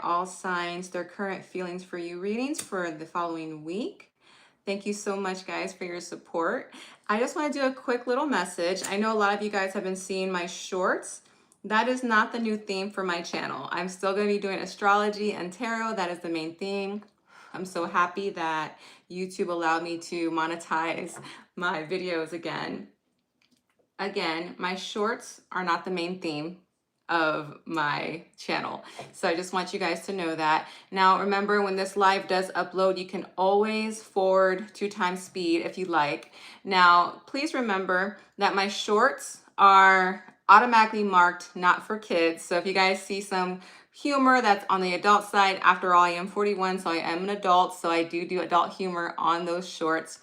all signs, their current feelings for you readings for the following week. Thank you so much, guys, for your support. I just want to do a quick little message. I know a lot of you guys have been seeing my shorts. That is not the new theme for my channel. I'm still going to be doing astrology and tarot. That is the main theme. I'm so happy that YouTube allowed me to monetize my videos again. Again, my shorts are not the main theme of my channel. So I just want you guys to know that. Now, remember, when this live does upload, you can always forward 2x speed if you like. Now, please remember that my shorts are automatically marked not for kids. So if you guys see some humor that's on the adult side, after all, I am 41, so I am an adult. So I do adult humor on those shorts.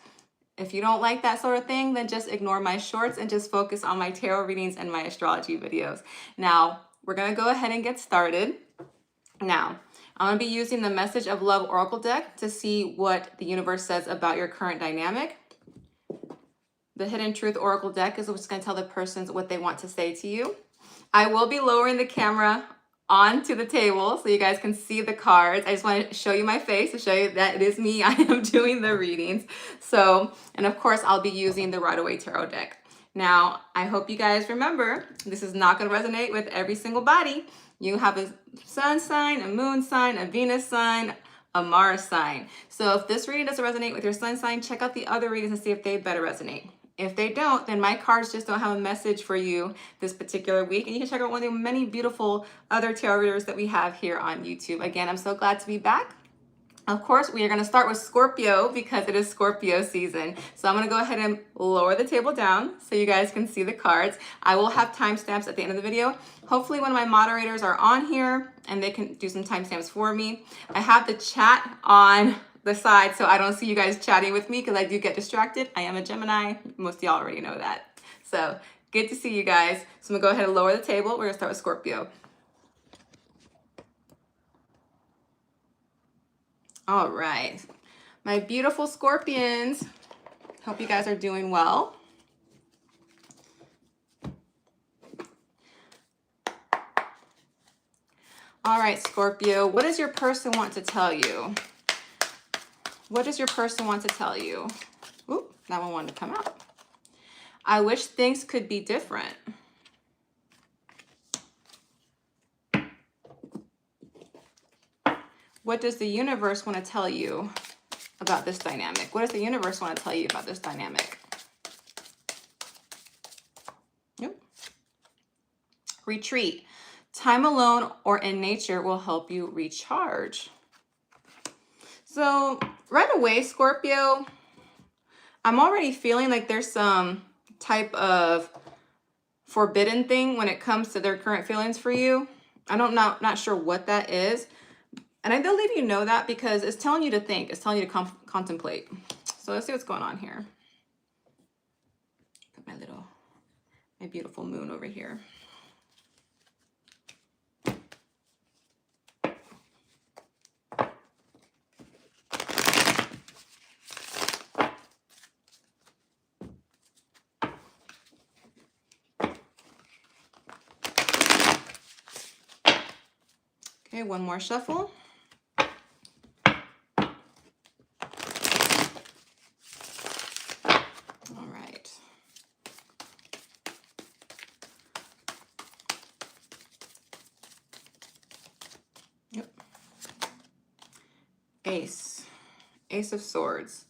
If you don't like that sort of thing, then just ignore my shorts and just focus on my tarot readings and my astrology videos. Now, we're going to go ahead and get started. Now, I'm going to be using the Message of Love Oracle deck to see what the universe says about your current dynamic. The Hidden Truth Oracle deck is what's going to tell the persons what they want to say to you. I will be lowering the camera onto the table so you guys can see the cards. I just want to show you my face to show you that it is me. I am doing the readings. So, and of course, I'll be using the Right Away Tarot deck. Now, I hope you guys remember, this is not going to resonate with every single body. You have a sun sign, a moon sign, a Venus sign, a Mars sign. So if this reading doesn't resonate with your sun sign, check out the other readings and see if they better resonate. If they don't, then my cards just don't have a message for you this particular week. And you can check out one of the many beautiful other tarot readers that we have here on YouTube. Again, I'm so glad to be back. Of course, we are going to start with Scorpio because it is Scorpio season. So I'm going to go ahead and lower the table down so you guys can see the cards. I will have timestamps at the end of the video. Hopefully one of my moderators are on here and they can do some timestamps for me. I have the chat on the side so I don't see you guys chatting with me because I do get distracted. I am a Gemini. Most of y'all already know that. So good to see you guys. So I'm going to go ahead and lower the table. We're going to start with Scorpio. All right, my beautiful Scorpions. Hope you guys are doing well. All right, Scorpio, what does your person want to tell you? What does your person want to tell you? Oop, that one wanted to come out. I wish things could be different. What does the universe want to tell you about this dynamic? What does the universe want to tell you about this dynamic? Nope. Retreat. Time alone or in nature will help you recharge. So right away, Scorpio, I'm already feeling like there's some type of forbidden thing when it comes to their current feelings for you. Not sure what that is. And I believe you know that because it's telling you to think. It's telling you to contemplate. So let's see what's going on here. Put my beautiful moon over here. Okay, one more shuffle. All right. Yep. Ace. Ace of Swords.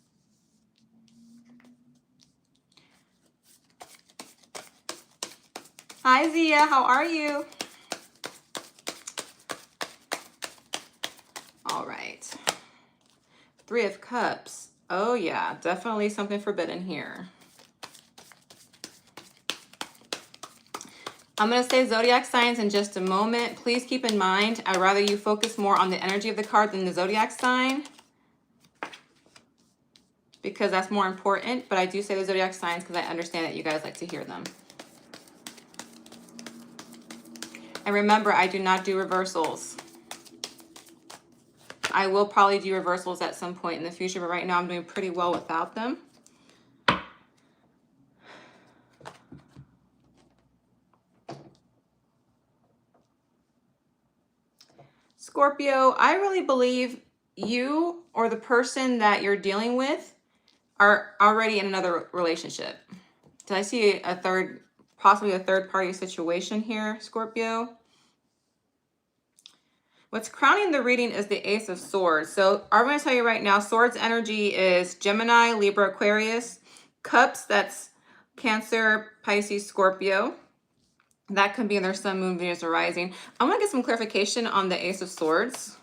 Hi, Zia. How are you? All right. Three of Cups. Oh, yeah. Definitely something forbidden here. I'm going to say zodiac signs in just a moment. Please keep in mind, I'd rather you focus more on the energy of the card than the zodiac sign, because that's more important. But I do say the zodiac signs because I understand that you guys like to hear them. And remember, I do not do reversals. I will probably do reversals at some point in the future, but right now I'm doing pretty well without them. Scorpio, I really believe you or the person that you're dealing with are already in another relationship. Did I see a third, possibly a third party situation here, Scorpio? What's crowning the reading is the Ace of Swords. So I'm going to tell you right now, Swords energy is Gemini, Libra, Aquarius. Cups, that's Cancer, Pisces, Scorpio. That could be in their Sun, Moon, Venus, or Rising. I want to get some clarification on the Ace of Swords.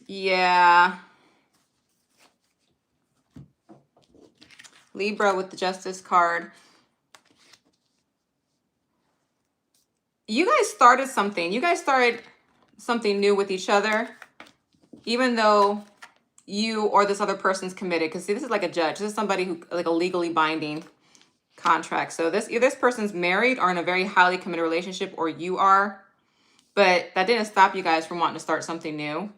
Yeah. Libra with the Justice card. You guys started something. You guys started something new with each other, even though you or this other person's committed. Because see, this is like a judge. This is somebody who, like a legally binding contract. So either this person's married or in a very highly committed relationship, or you are. But that didn't stop you guys from wanting to start something new.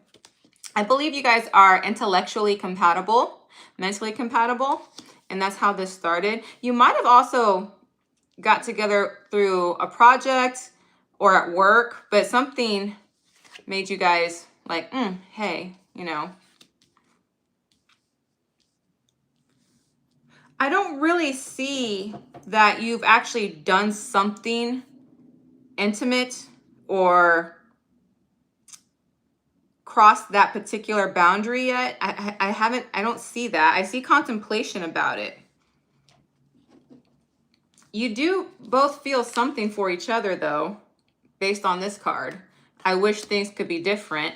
I believe you guys are intellectually compatible, mentally compatible, and that's how this started. You might have also got together through a project or at work, but something made you guys like, hey, you know. I don't really see that you've actually done something intimate or crossed that particular boundary yet. I don't see that. I see contemplation about it. You do both feel something for each other though, based on this card. I wish things could be different.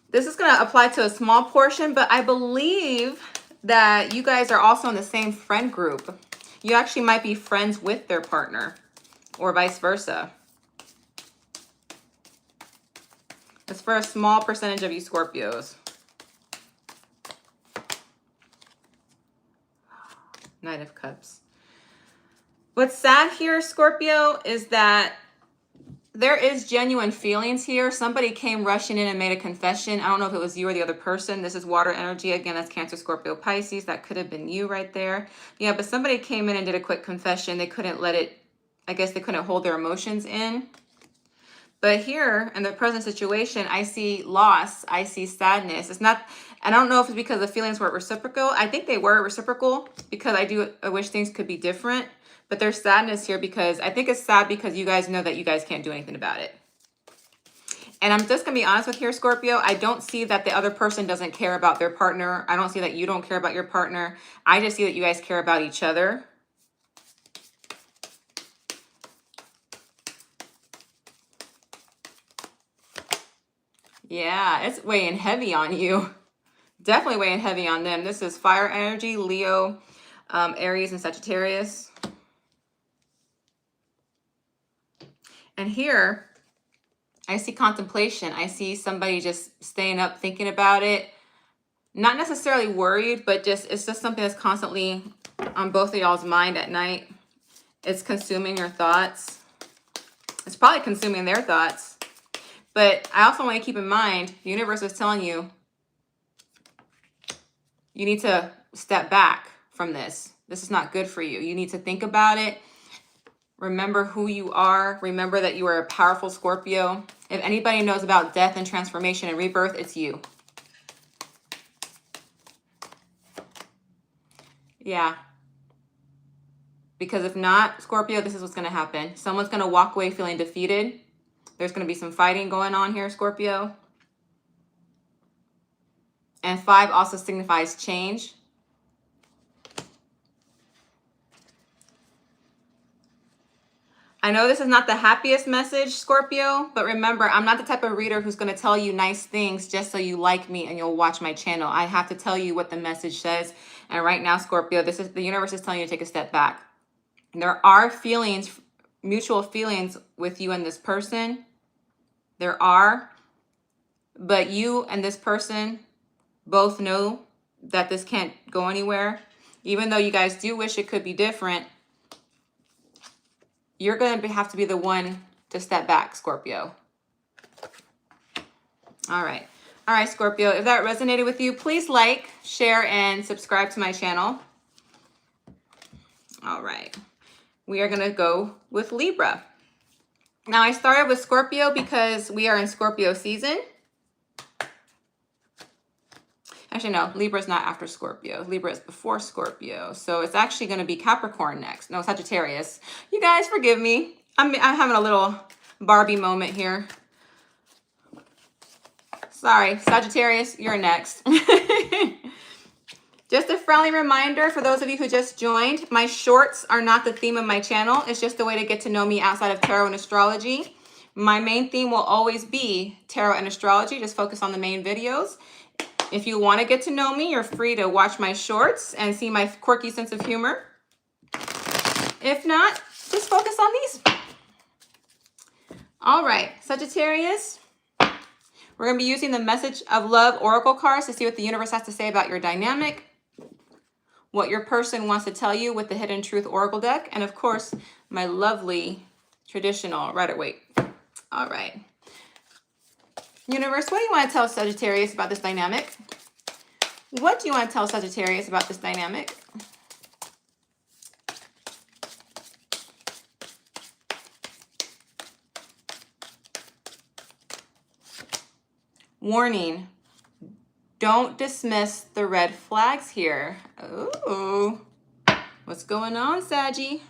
This is going to apply to a small portion, but I believe that you guys are also in the same friend group. You actually might be friends with their partner or vice versa. It's for a small percentage of you Scorpios. Knight of Cups. What's sad here, Scorpio, is that there is genuine feelings here. Somebody came rushing in and made a confession. I don't know if it was you or the other person. This is water energy. Again, that's Cancer, Scorpio, Pisces. That could have been you right there. Yeah, but somebody came in and did a quick confession. They couldn't let it, I guess they couldn't hold their emotions in. But here in the present situation, I see loss. I see sadness. It's not, I don't know if it's because the feelings weren't reciprocal. I think they were reciprocal because I wish things could be different. But there's sadness here because I think it's sad because you guys know that you guys can't do anything about it. And I'm just going to be honest with here, Scorpio. I don't see that the other person doesn't care about their partner. I don't see that you don't care about your partner. I just see that you guys care about each other. Yeah, it's weighing heavy on you. Definitely weighing heavy on them. This is fire energy, Leo, Aries, and Sagittarius. And here, I see contemplation. I see somebody just staying up, thinking about it. Not necessarily worried, but it's just something that's constantly on both of y'all's mind at night. It's consuming your thoughts. It's probably consuming their thoughts. But I also want to keep in mind, the universe is telling you, you need to step back from this. This is not good for you. You need to think about it. Remember who you are. Remember that you are a powerful Scorpio. If anybody knows about death and transformation and rebirth, it's you. Yeah. Because if not, Scorpio, this is what's going to happen. Someone's going to walk away feeling defeated. There's going to be some fighting going on here, Scorpio. And 5 also signifies change. I know this is not the happiest message, Scorpio, but remember, I'm not the type of reader who's going to tell you nice things just so you like me and you'll watch my channel. I have to tell you what the message says. And right now, Scorpio, this is the universe is telling you to take a step back. There are feelings, mutual feelings with you and this person. There are, but you and this person both know that this can't go anywhere. Even though you guys do wish it could be different, you're going to have to be the one to step back, Scorpio. All right. All right, Scorpio, if that resonated with you, please like, share, and subscribe to my channel. All right, we are gonna go with Libra. Now I started with Scorpio because we are in Scorpio season. Actually, no, Libra is not after Scorpio. Libra is before Scorpio. So it's actually going to be Capricorn next. No, Sagittarius. You guys forgive me. I'm having a little Barbie moment here. Sorry, Sagittarius, you're next. Just a friendly reminder for those of you who just joined, my shorts are not the theme of my channel. It's just a way to get to know me outside of tarot and astrology. My main theme will always be tarot and astrology. Just focus on the main videos. If you want to get to know me, you're free to watch my shorts and see my quirky sense of humor. If not, just focus on these. All right, Sagittarius, we're going to be using the Message of Love Oracle cards to see what the universe has to say about your dynamic, what your person wants to tell you with the Hidden Truth Oracle deck, and of course, my lovely traditional Rider-Waite. All right. Universe, what do you want to tell Sagittarius about this dynamic? What do you want to tell Sagittarius about this dynamic? Warning, don't dismiss the red flags here. Ooh, what's going on, Saggy?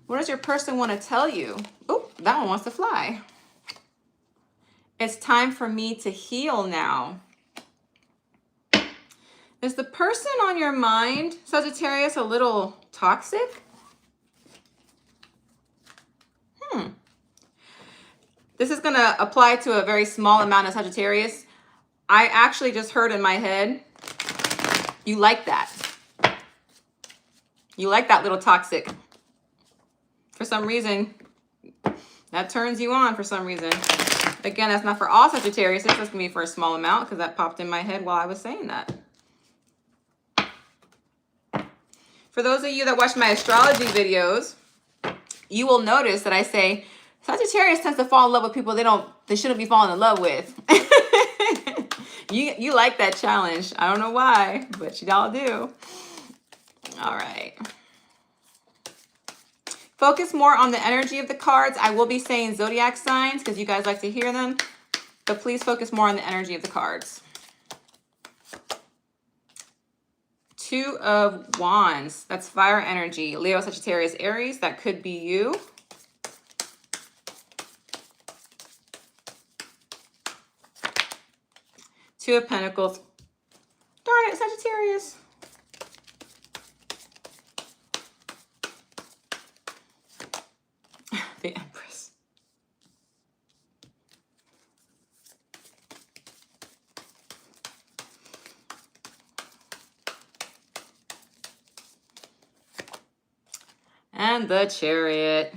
What does your person want to tell you? Oh, that one wants to fly. It's time for me to heal now. Is the person on your mind, Sagittarius, a little toxic? This is going to apply to a very small amount of Sagittarius. I actually just heard in my head, you like that. You like that little toxic. For some reason, that turns you on for some reason. Again, that's not for all Sagittarius. That's going to be for a small amount because that popped in my head while I was saying that. For those of you that watch my astrology videos, you will notice that I say Sagittarius tends to fall in love with people they shouldn't be falling in love with. You like that challenge. I don't know why, but y'all do. All right. Focus more on the energy of the cards. I will be saying zodiac signs because you guys like to hear them, but please focus more on the energy of the cards. Two of Wands. That's fire energy. Leo, Sagittarius, Aries. That could be you. Two of Pentacles. Darn it, Sagittarius. The Empress. And the Chariot.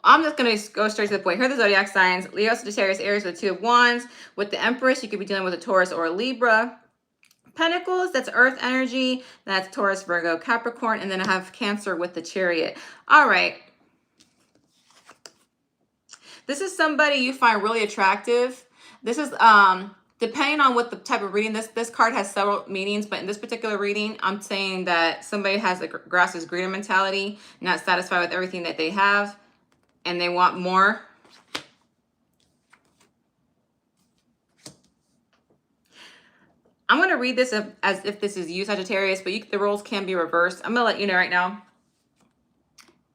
I'm just going to go straight to the point. Here are the zodiac signs. Leo, Sagittarius, Aries with two of Wands. With the Empress, you could be dealing with a Taurus or a Libra. Pentacles, that's Earth energy. That's Taurus, Virgo, Capricorn. And then I have Cancer with the Chariot. All right. This is somebody you find really attractive. This is depending on what the type of reading. This card has several meanings, but in this particular reading, I'm saying that somebody has a grass is greener mentality, not satisfied with everything that they have, and they want more. I'm going to read this as if this is you, Sagittarius, but the roles can be reversed. I'm going to let you know right now.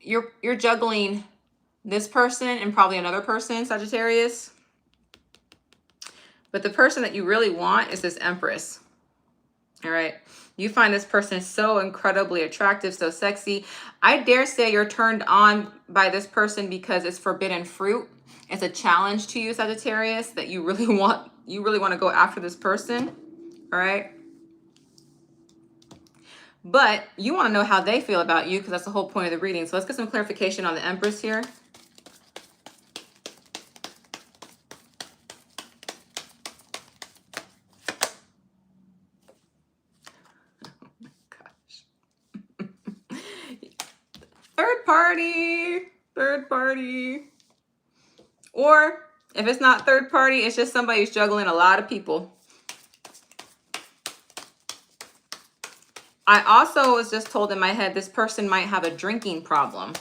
You're juggling this person and probably another person, Sagittarius. But the person that you really want is this Empress. All right. You find this person so incredibly attractive, so sexy. I dare say you're turned on by this person because it's forbidden fruit. It's a challenge to you, Sagittarius, that you really want to go after this person. All right. But you want to know how they feel about you because that's the whole point of the reading. So let's get some clarification on the Empress here. party. Third party. Or if it's not third party, it's just somebody who's juggling a lot of people. I also was just told in my head, this person might have a drinking problem.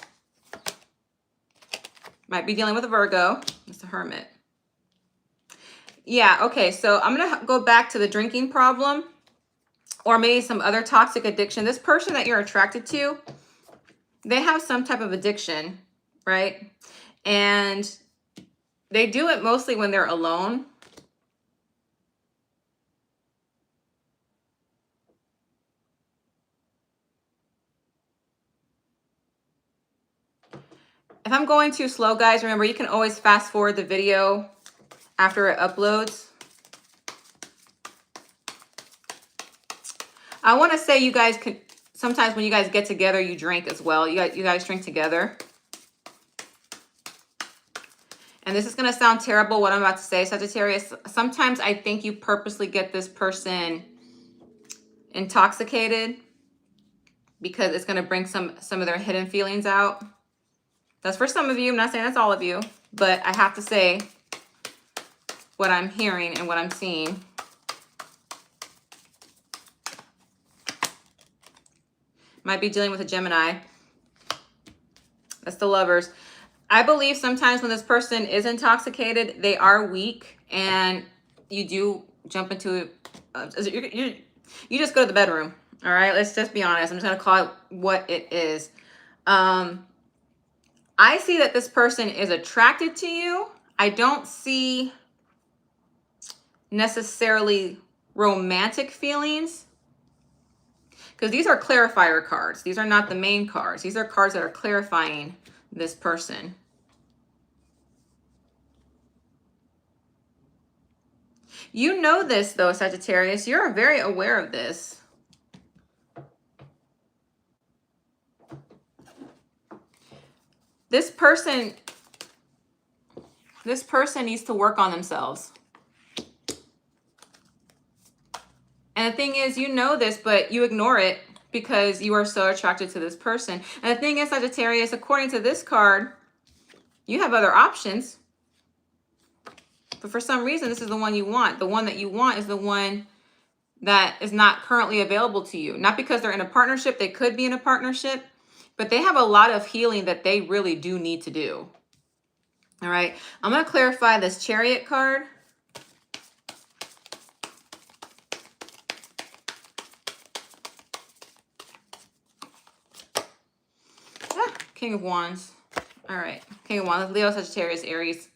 Might be dealing with a Virgo. It's a Hermit. Yeah, okay, so I'm going to go back to the drinking problem or maybe some other toxic addiction. This person that you're attracted to, they have some type of addiction, right? And they do it mostly when they're alone. If I'm going too slow, guys, remember you can always fast forward the video after it uploads. I want to say you guys can, sometimes when you guys get together, you drink as well. You guys drink together. And this is going to sound terrible, what I'm about to say, Sagittarius. Sometimes I think you purposely get this person intoxicated because it's going to bring some of their hidden feelings out. That's for some of you. I'm not saying that's all of you, but I have to say what I'm hearing and what I'm seeing. Might be dealing with a Gemini. That's the Lovers. I believe sometimes when this person is intoxicated, they are weak, and you do jump into you just go to the bedroom. All right, let's just be honest. I'm just gonna call it what it is. I see that this person is attracted to you. I don't see necessarily romantic feelings, because these are clarifier cards. These are not the main cards. These are cards that are clarifying this person. You know this, though, Sagittarius. You're very aware of this. This person needs to work on themselves. And the thing is, you know this, but you ignore it because you are so attracted to this person. And the thing is, Sagittarius, according to this card, you have other options. But for some reason, this is the one you want. The one that you want is the one that is not currently available to you. Not because they're in a partnership. They could be in a partnership. But they have a lot of healing that they really do need to do. All right. I'm going to clarify this Chariot card. King of Wands. All right. King of Wands. Leo, Sagittarius, Aries.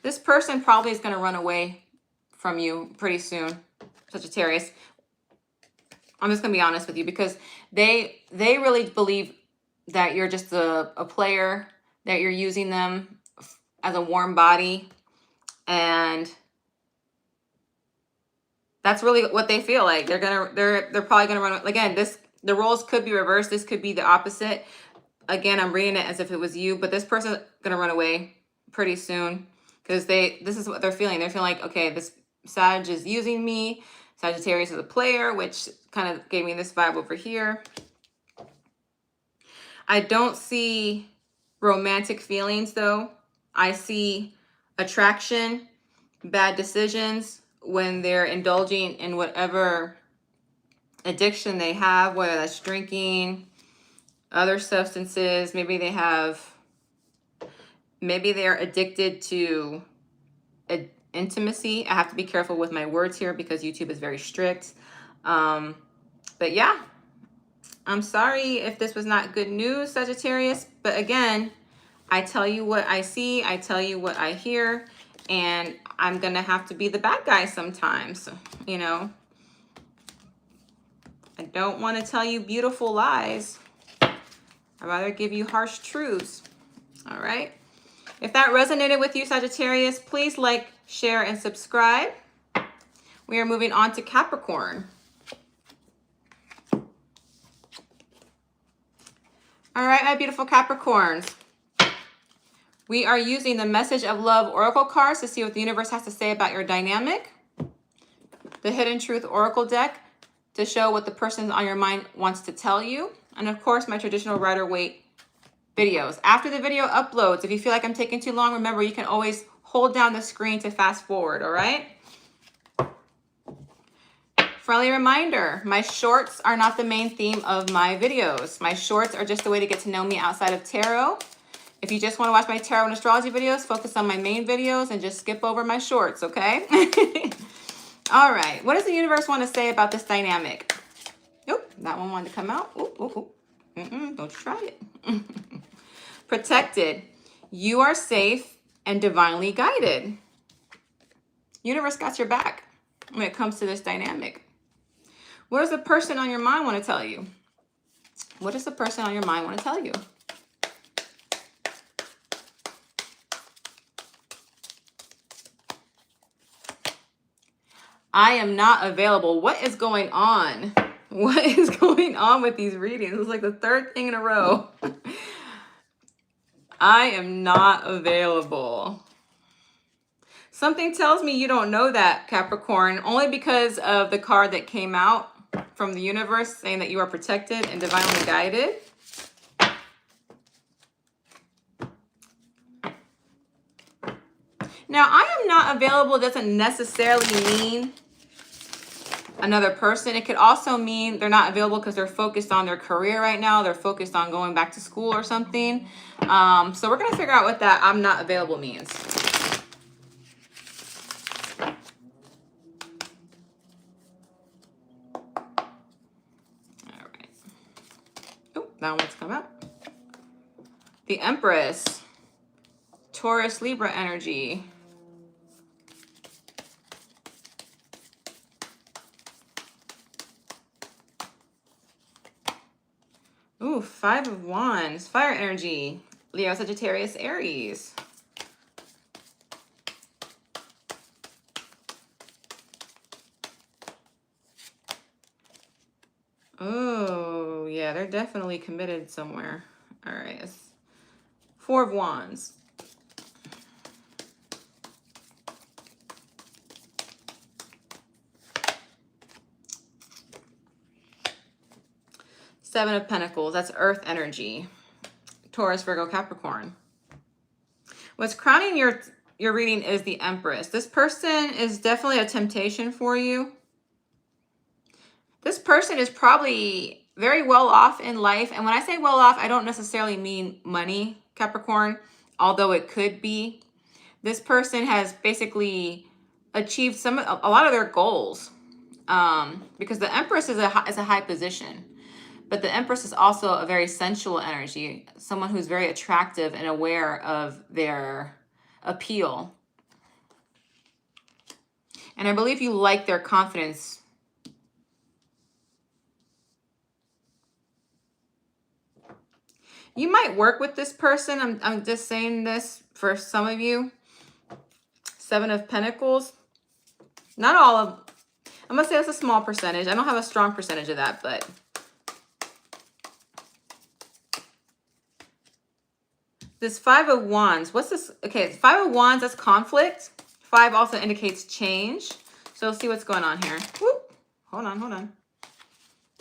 This person probably is going to run away from you pretty soon, Sagittarius. I'm just going to be honest with you, because they really believe that you're just a player, that you're using them as a warm body. And that's really what they feel like. They're probably gonna run. Again, the roles could be reversed. This could be the opposite. Again, I'm reading it as if it was you, but this person's gonna run away pretty soon because this is what they're feeling. They're feeling like, okay, this Sag is using me. Sagittarius is a player, which kind of gave me this vibe over here. I don't see romantic feelings though. I see attraction, bad decisions when they're indulging in whatever addiction they have, whether that's drinking, other substances. Maybe they're addicted to intimacy. I have to be careful with my words here because YouTube is very strict. But yeah, I'm sorry if this was not good news, Sagittarius. But again, I tell you what I see. I tell you what I hear. And I'm going to have to be the bad guy sometimes, you know. I don't want to tell you beautiful lies. I'd rather give you harsh truths. All right. If that resonated with you, Sagittarius, please like, share, and subscribe. We are moving on to Capricorn. All right, my beautiful Capricorns. We are using the Message of Love Oracle cards to see what the universe has to say about your dynamic. the Hidden Truth Oracle deck to show what the person on your mind wants to tell you. And of course, my traditional Rider-Waite videos. After the video uploads, if you feel like I'm taking too long, remember you can always hold down the screen to fast forward, all right? Friendly reminder, my shorts are not the main theme of my videos. My shorts are just a way to get to know me outside of tarot. If you just want to watch my tarot and astrology videos, focus on my main videos and just skip over my shorts, okay? All right, what does the universe want to say about this dynamic? Oop, that one wanted to come out. Oop, oop, oop. Don't you try it. Protected. You are safe and divinely guided. Universe got your back when it comes to this dynamic. What does the person on your mind want to tell you? What does the person on your mind want to tell you? I am not available. What is going on? What is going on with these readings? It's like the third thing in a row. I am not available. Something tells me you don't know that, Capricorn, only because of the card that came out from the universe saying that you are protected and divinely guided. Now, I am not available doesn't necessarily mean another person. It could also mean they're not available because they're focused on their career right now. They're focused on going back to school or something. So we're going to figure out what that I'm not available means. All right. Oh, that one's come out. The Empress. Taurus, Libra energy. Ooh, Five of Wands, fire energy. Leo, Sagittarius, Aries. Oh, yeah, they're definitely committed somewhere. All right, it's Four of Wands. Seven of Pentacles, that's earth energy. Taurus, Virgo, Capricorn. What's crowning your reading is the Empress. This person is definitely a temptation for you. This person is probably very well off in life. And when I say well off, I don't necessarily mean money, Capricorn, although it could be. This person has basically achieved a lot of their goals because the Empress is a high position. But the Empress is also a very sensual energy, someone who's very attractive and aware of their appeal. And I believe you like their confidence. You might work with this person. I'm just saying this for some of you. Seven of Pentacles. Not all of, I'm going to say that's a small percentage. I don't have a strong percentage of that, but this Five of Wands, what's this? Okay, Five of Wands, that's conflict. Five also indicates change. So let's see what's going on here. Whoop. Hold on, hold on.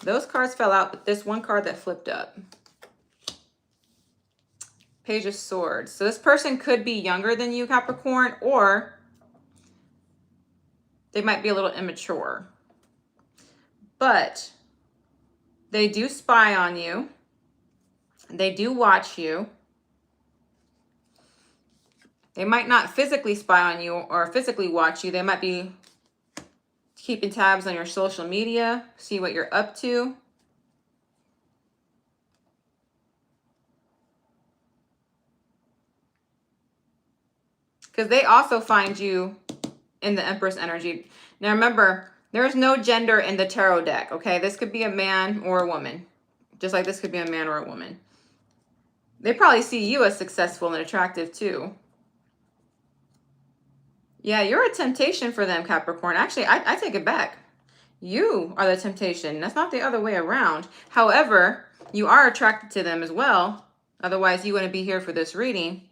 Those cards fell out, but there's one card that flipped up. Page of Swords. So this person could be younger than you, Capricorn, or they might be a little immature. But they do spy on you. They do watch you. They might not physically spy on you or physically watch you. They might be keeping tabs on your social media, see what you're up to. Because they also find you in the Empress energy. Now remember, there's no gender in the tarot deck, okay? This could be a man or a woman. Just like this could be a man or a woman. They probably see you as successful and attractive too. Yeah, you're a temptation for them, Capricorn. Actually, I take it back. You are the temptation. That's not the other way around. However, you are attracted to them as well. Otherwise, you wouldn't be here for this reading.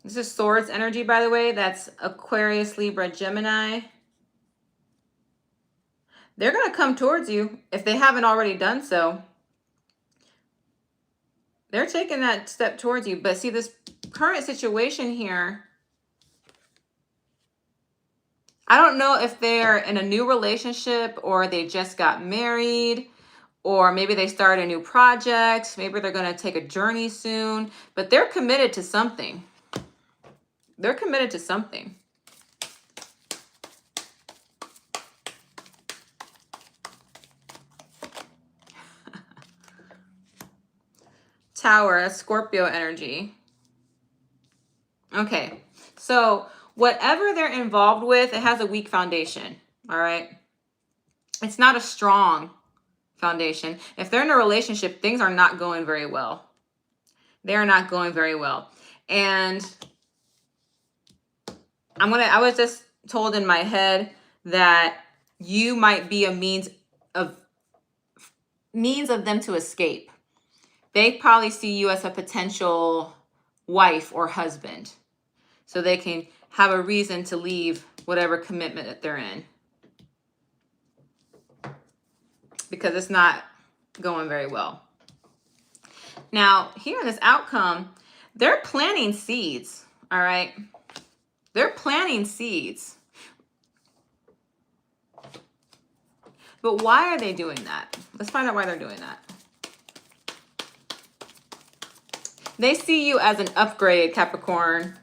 This is Swords energy, by the way. That's Aquarius, Libra, Gemini. They're going to come towards you if they haven't already done so. They're taking that step towards you. But see, this current situation here, I don't know if they're in a new relationship or they just got married, or maybe they start a new project. Maybe they're going to take a journey soon, but they're committed to something. They're committed to something. Tower, that's Scorpio energy. Okay, so whatever they're involved with, it has a weak foundation, all right? It's not a strong foundation. If they're in a relationship, things are not going very well. They're not going very well. And I was just told in my head that you might be a means of them to escape. They probably see you as a potential wife or husband, so they can have a reason to leave whatever commitment that they're in, because it's not going very well. Now, here in this outcome, they're planting seeds, all right? They're planting seeds. But why are they doing that? Let's find out why they're doing that. They see you as an upgrade, Capricorn.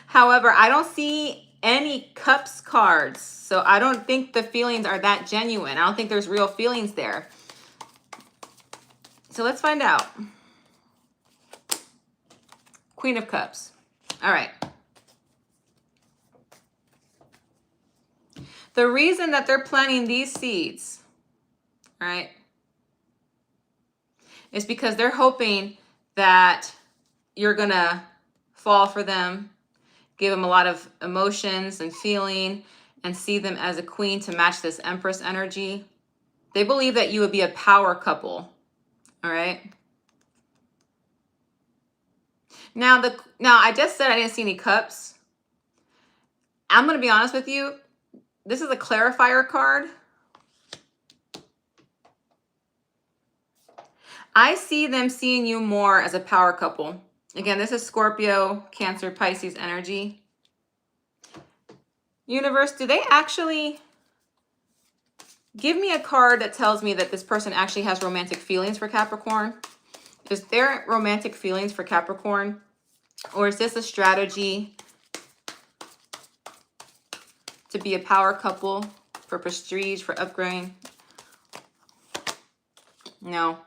However, I don't see any cups cards. So I don't think the feelings are that genuine. I don't think there's real feelings there. So let's find out. Queen of Cups. All right. The reason that they're planting these seeds, all right, is because they're hoping that you're going to fall for them, give them a lot of emotions and feeling, and see them as a queen to match this Empress energy. They believe that you would be a power couple, all right? Now, I just said I didn't see any cups. I'm going to be honest with you. This is a clarifier card. I see them seeing you more as a power couple. Again, this is Scorpio, Cancer, Pisces energy. Universe, do they actually give me a card that tells me that this person actually has romantic feelings for Capricorn? Is there romantic feelings for Capricorn? Or is this a strategy to be a power couple for prestige, for upgrading? No.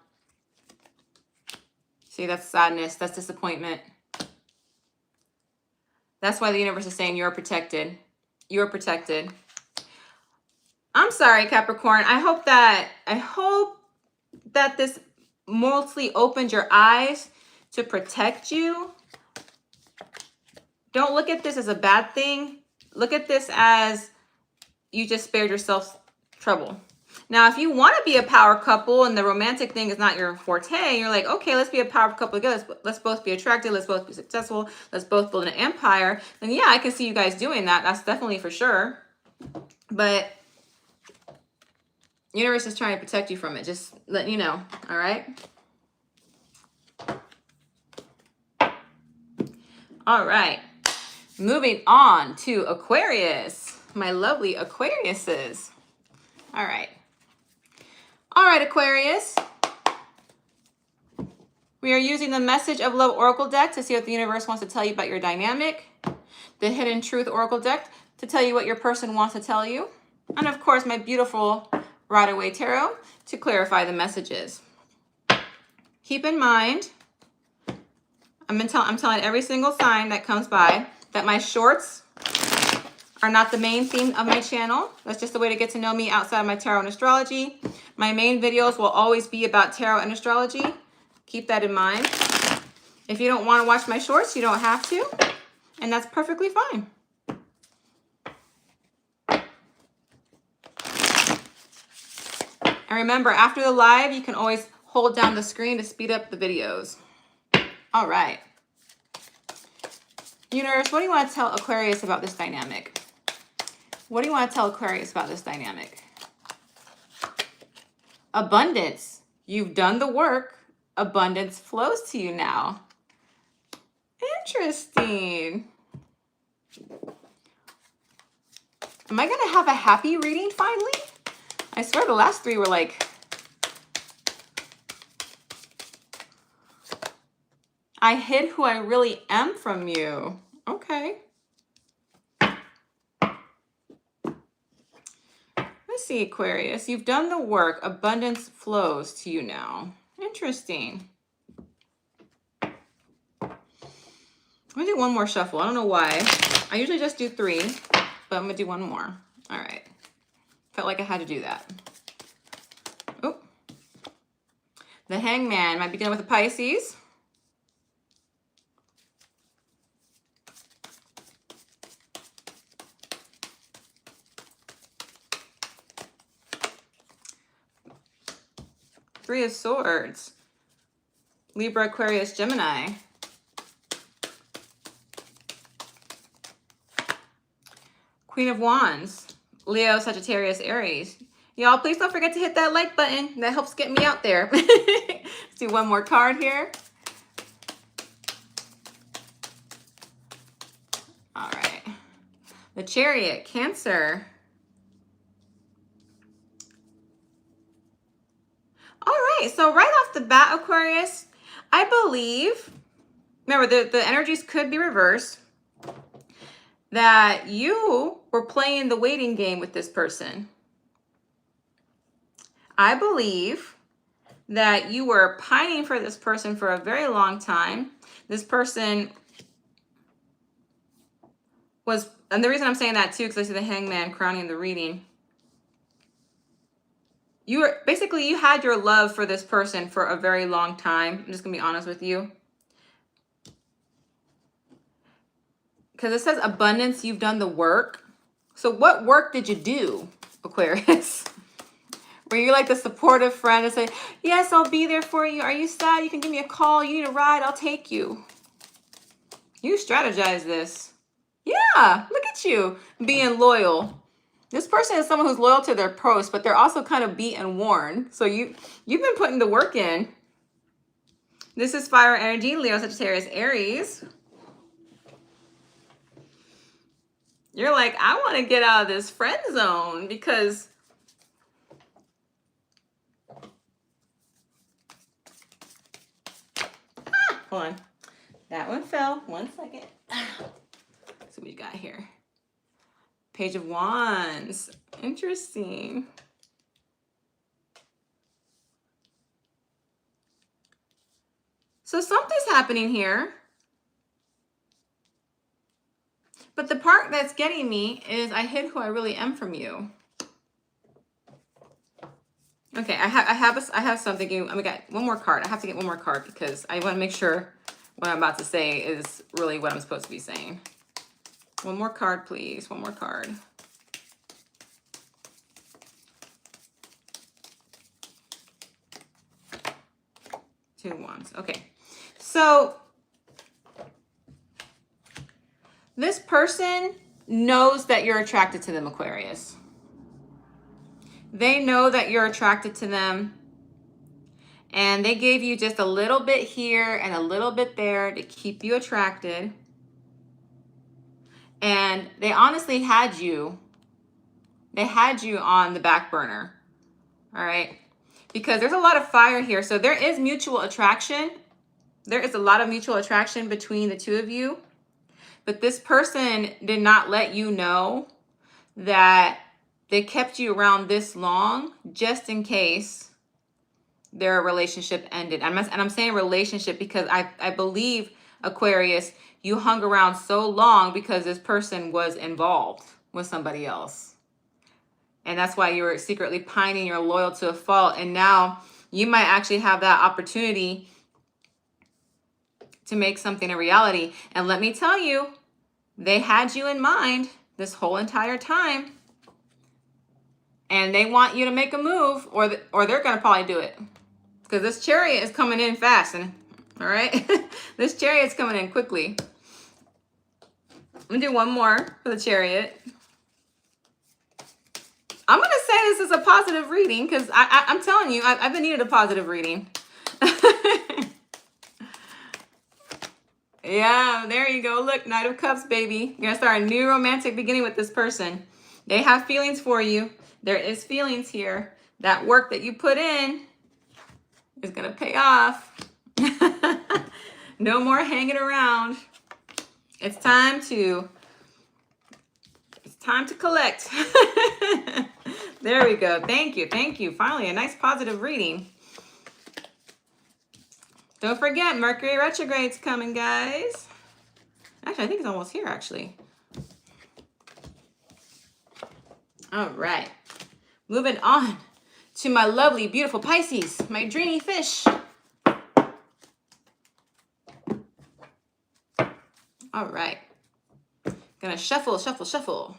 See, that's sadness. That's disappointment. That's why the universe is saying you're protected. You're protected. I'm sorry, Capricorn. I hope that this mostly opened your eyes to protect you. Don't look at this as a bad thing. Look at this as you just spared yourself trouble. Now, if you want to be a power couple and the romantic thing is not your forte, you're like, okay, let's be a power couple together. Let's both be attractive. Let's both be successful. Let's both build an empire. Then yeah, I can see you guys doing that. That's definitely for sure. But universe is trying to protect you from it. Just letting you know. All right. All right. Moving on to Aquarius. My lovely Aquariuses. All right. All right, Aquarius. We are using the Message of Love Oracle deck to see what the universe wants to tell you about your dynamic. The Hidden Truth Oracle deck to tell you what your person wants to tell you. And of course, my beautiful Rider-Waite Tarot to clarify the messages. Keep in mind, I'm telling every single sign that comes by that my shorts are not the main theme of my channel. That's just a way to get to know me outside of my tarot and astrology. My main videos will always be about tarot and astrology. Keep that in mind. If you don't want to watch my shorts, you don't have to. And that's perfectly fine. And remember, after the live, you can always hold down the screen to speed up the videos. All right. Universe, what do you want to tell Aquarius about this dynamic? What do you want to tell Aquarius about this dynamic? Abundance. You've done the work. Abundance flows to you now. Interesting. Am I going to have a happy reading finally? I swear the last three were like, I hid who I really am from you. Okay. Let's see, Aquarius. You've done the work. Abundance flows to you now. Interesting. I'm going to do one more shuffle. I don't know why. I usually just do 3, but I'm going to do one more. All right. Felt like I had to do that. Oh. The Hangman might begin with a Pisces. Three of Swords. Libra, Aquarius, Gemini. Queen of Wands. Leo, Sagittarius, Aries. Y'all, please don't forget to hit that like button. That helps get me out there. Let's do one more card here. All right. The Chariot, Cancer. All right, so right off the bat, Aquarius, I believe, remember, the energies could be reversed, that you were playing the waiting game with this person. I believe that you were pining for this person for a very long time. This person was, and the reason I'm saying that too, because I see the Hangman crowning the reading. You were, basically, you had your love for this person for a very long time. I'm just going to be honest with you. Because it says abundance, you've done the work. So what work did you do, Aquarius? Were you like the supportive friend and say, yes, I'll be there for you. Are you sad? You can give me a call. You need a ride. I'll take you. You strategize this. Yeah, look at you being loyal. This person is someone who's loyal to their post, but they're also kind of beat and worn. So you've been putting the work in. This is fire energy, Leo, Sagittarius, Aries. You're like, I want to get out of this friend zone because hold on. That one fell. 1 second. So we got here. Page of Wands. Interesting. So something's happening here. But the part that's getting me is I hid who I really am from you. Okay, I have something. I got one more card. I have to get one more card because I want to make sure what I'm about to say is really what I'm supposed to be saying. One more card, please. One more card. Two wands. Okay. So this person knows that you're attracted to them, Aquarius. They know that you're attracted to them. And they gave you just a little bit here and a little bit there to keep you attracted. And they honestly had you. They had you on the back burner. All right. Because there's a lot of fire here. So there is mutual attraction. There is a lot of mutual attraction between the two of you. But this person did not let you know that they kept you around this long just in case their relationship ended. And I'm saying relationship because I believe, Aquarius, you hung around so long because this person was involved with somebody else. And that's why you were secretly pining, you're loyal to a fault. And now you might actually have that opportunity to make something a reality. And let me tell you, they had you in mind this whole entire time. And they want you to make a move or they're going to probably do it. Because this Chariot is coming in fast. And all right, this Chariot's coming in quickly. I'm gonna do one more for the Chariot. I'm gonna say this is a positive reading because I'm telling you, I've been needing a positive reading. Yeah, there you go. Look, Knight of Cups, baby. You're gonna start a new romantic beginning with this person. They have feelings for you. There is feelings here. That work that you put in is gonna pay off. No more hanging around. It's time to collect. There we go. Thank you. Thank you. Finally, a nice positive reading. Don't forget, Mercury retrograde's coming, guys. Actually, I think it's almost here, actually. All right. Moving on to my lovely, beautiful Pisces, my dreamy fish. All right. Gonna shuffle, shuffle, shuffle.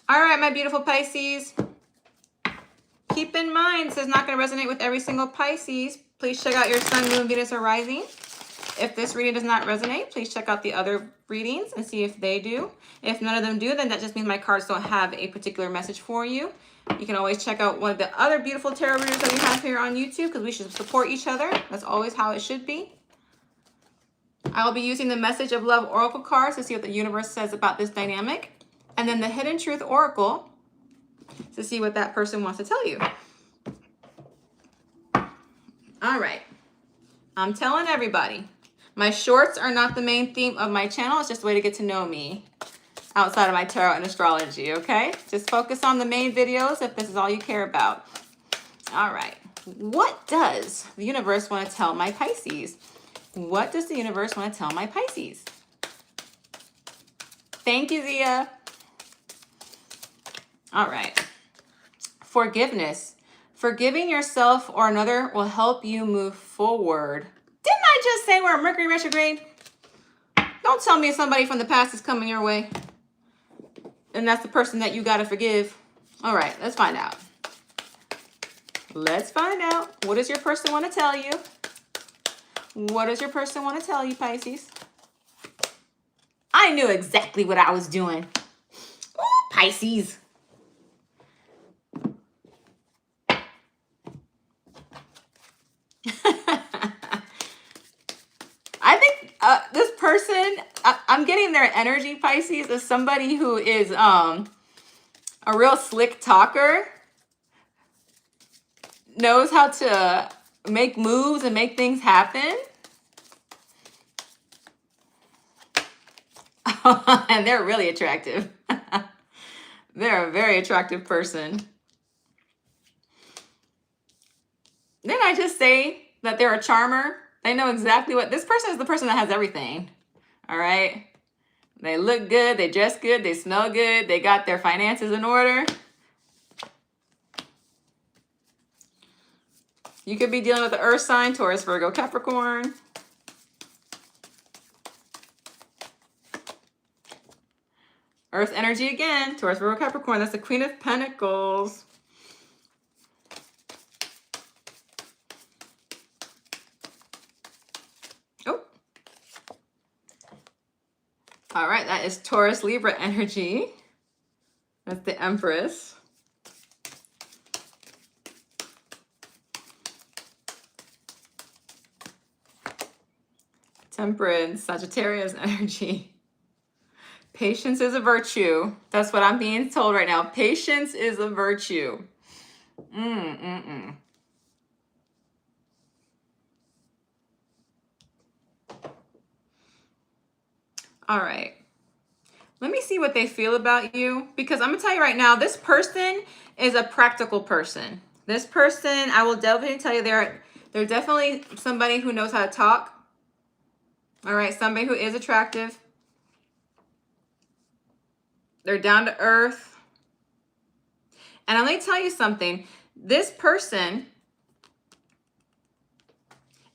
All right, my beautiful Pisces. Keep in mind, this is not going to resonate with every single Pisces. Please check out your Sun, Moon, Venus, or Rising. If this reading does not resonate, please check out the other readings and see if they do. If none of them do, then that just means my cards don't have a particular message for you. You can always check out one of the other beautiful tarot readers that we have here on YouTube because we should support each other. That's always how it should be. I'll be using the Message of Love Oracle cards to see what the universe says about this dynamic. And then the Hidden Truth Oracle to see what that person wants to tell you. All right. I'm telling everybody, my shorts are not the main theme of my channel. It's just a way to get to know me outside of my tarot and astrology, okay? Just focus on the main videos if this is all you care about. All right. What does the universe want to tell my Pisces? What does the universe want to tell my Pisces? Thank you, Zia. All right. Forgiveness. Forgiving yourself or another will help you move forward. Didn't I just say we're in Mercury retrograde? Don't tell me somebody from the past is coming your way. And that's the person that you got to forgive. All right, let's find out. Let's find out. What does your person want to tell you? What does your person want to tell you, Pisces? I knew exactly what I was doing. Ooh, Pisces. I think this person, I'm getting their energy, Pisces, is somebody who is a real slick talker, knows how to make moves and make things happen. And they're really attractive. They're a very attractive person. Didn't I just say that they're a charmer? They know exactly what, this person is the person that has everything. All right. They look good. They dress good. They smell good. They got their finances in order. You could be dealing with the earth sign, Taurus, Virgo, Capricorn. Earth energy again, Taurus, Virgo, Capricorn. That's the Queen of Pentacles. Oh. All right, that is Taurus, Libra energy. That's the Empress. Temperance, Sagittarius energy. Patience is a virtue. That's what I'm being told right now. Patience is a virtue. All right. Let me see what they feel about you, because I'm going to tell you right now, this person is a practical person. This person, I will definitely tell you, they're definitely somebody who knows how to talk. All right, somebody who is attractive. They're down to earth. And I'm going to tell you something. This person,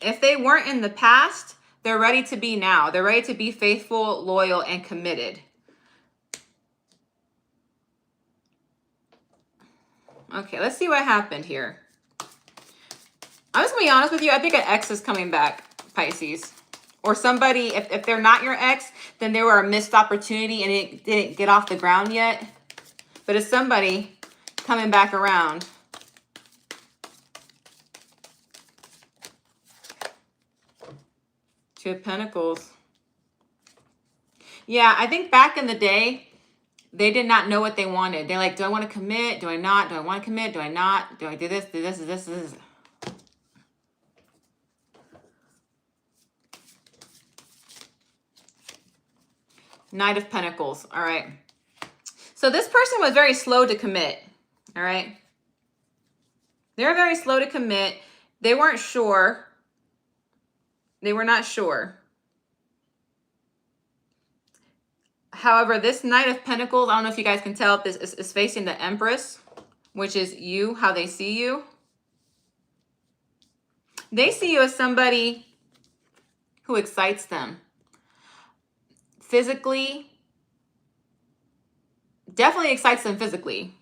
if they weren't in the past, they're ready to be now. They're ready to be faithful, loyal, and committed. Okay, let's see what happened here. I'm just going to be honest with you. I think an ex is coming back, Pisces. Or somebody, if they're not your ex, then they were a missed opportunity and it didn't get off the ground yet. But it's somebody coming back around. Two of Pentacles. Yeah, I think back in the day, they did not know what they wanted. They're like, do I want to commit? Do I not? Do I want to commit? Do I not? Do I do this? Do this? Do this? Do this? Knight of Pentacles. All right. So this person was very slow to commit. All right. They're very slow to commit. They weren't sure. They were not sure. However, this Knight of Pentacles, I don't know if you guys can tell, this is facing the Empress, which is you, how they see you. They see you as somebody who excites them. Physically, definitely excites them physically.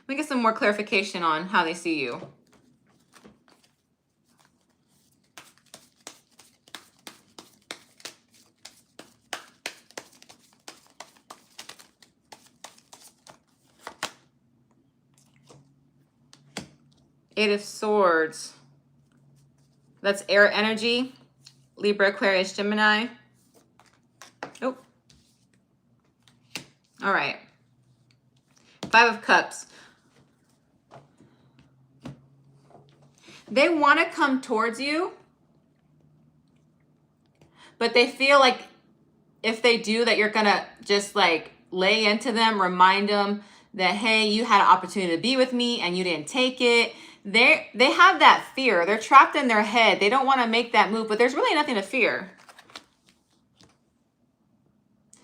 Let me get some more clarification on how they see you. Eight of Swords. That's air energy. Libra, Aquarius, Gemini. Oh. All right. Five of Cups. They want to come towards you, but they feel like if they do that, you're going to just like lay into them, remind them that, hey, you had an opportunity to be with me and you didn't take it. They have that fear. They're trapped in their head. They don't want to make that move, but there's really nothing to fear.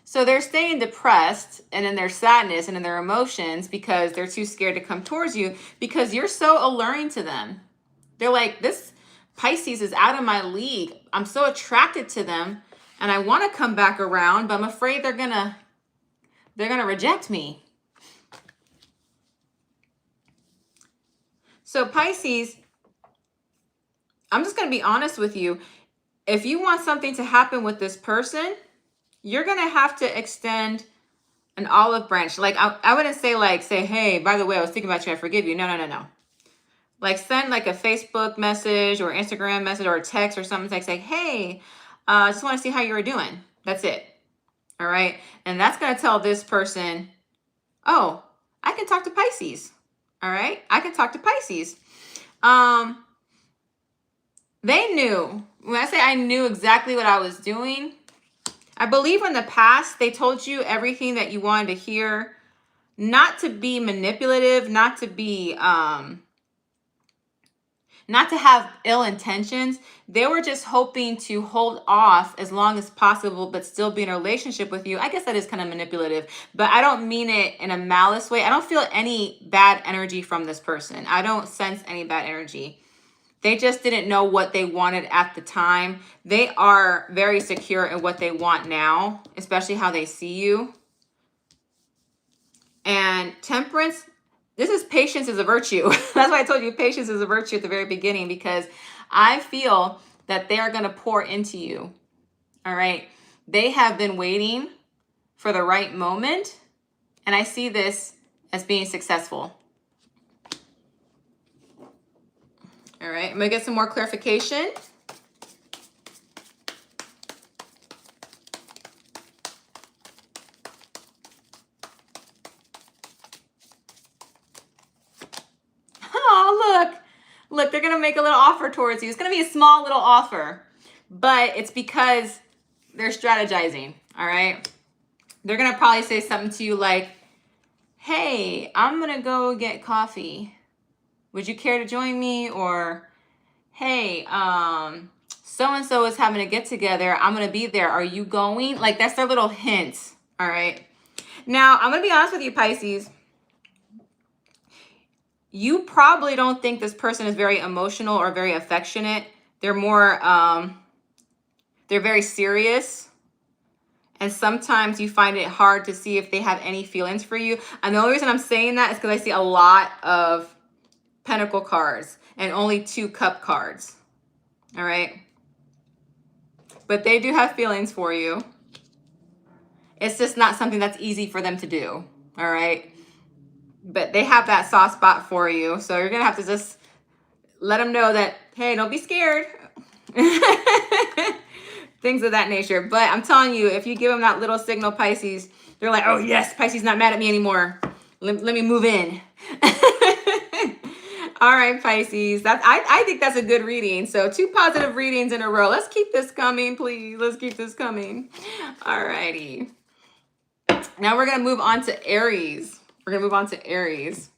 So they're staying depressed and in their sadness and in their emotions because they're too scared to come towards you because you're so alluring to them. They're like, this Pisces is out of my league. I'm so attracted to them and I want to come back around, but I'm afraid they're gonna reject me. So Pisces, I'm just going to be honest with you. If you want something to happen with this person, you're going to have to extend an olive branch. Like, I wouldn't say, hey, by the way, I was thinking about you. I forgive you. No. Like, send like a Facebook message or Instagram message or a text or something like, say, hey, I just want to see how you were doing. That's it. All right. And that's going to tell this person, oh, I can talk to Pisces. All right. I can talk to Pisces. They knew. When I say I knew exactly what I was doing, I believe in the past, they told you everything that you wanted to hear, not to be manipulative, not to be, not to have ill intentions. They were just hoping to hold off as long as possible, but still be in a relationship with you. I guess that is kind of manipulative, but I don't mean it in a malice way. I don't feel any bad energy from this person. I don't sense any bad energy. They just didn't know what they wanted at the time. They are very secure in what they want now, especially how they see you. And Temperance, this is patience is a virtue. That's why I told you patience is a virtue at the very beginning, because I feel that they are going to pour into you. All right. They have been waiting for the right moment. And I see this as being successful. All right. I'm going to get some more clarification. Look, they're going to make a little offer towards you. It's going to be a small little offer, but it's because they're strategizing, all right? They're going to probably say something to you like, hey, I'm going to go get coffee. Would you care to join me? Or, hey, so-and-so is having a get-together. I'm going to be there. Are you going? Like, that's their little hints, all right? Now, I'm going to be honest with you, Pisces. You probably don't think this person is very emotional or very affectionate. They're more, they're very serious. And sometimes you find it hard to see if they have any feelings for you. And the only reason I'm saying that is because I see a lot of pentacle cards and only 2 cup cards. All right. But they do have feelings for you. It's just not something that's easy for them to do. All right. But they have that soft spot for you. So you're going to have to just let them know that, hey, don't be scared. Things of that nature. But I'm telling you, if you give them that little signal, Pisces, they're like, oh, yes, Pisces not mad at me anymore. Let me move in. All right, Pisces. I think that's a good reading. So 2 positive readings in a row. Let's keep this coming, please. Let's keep this coming. All righty. Now we're going to move on to Aries. We're going to move on to Aries.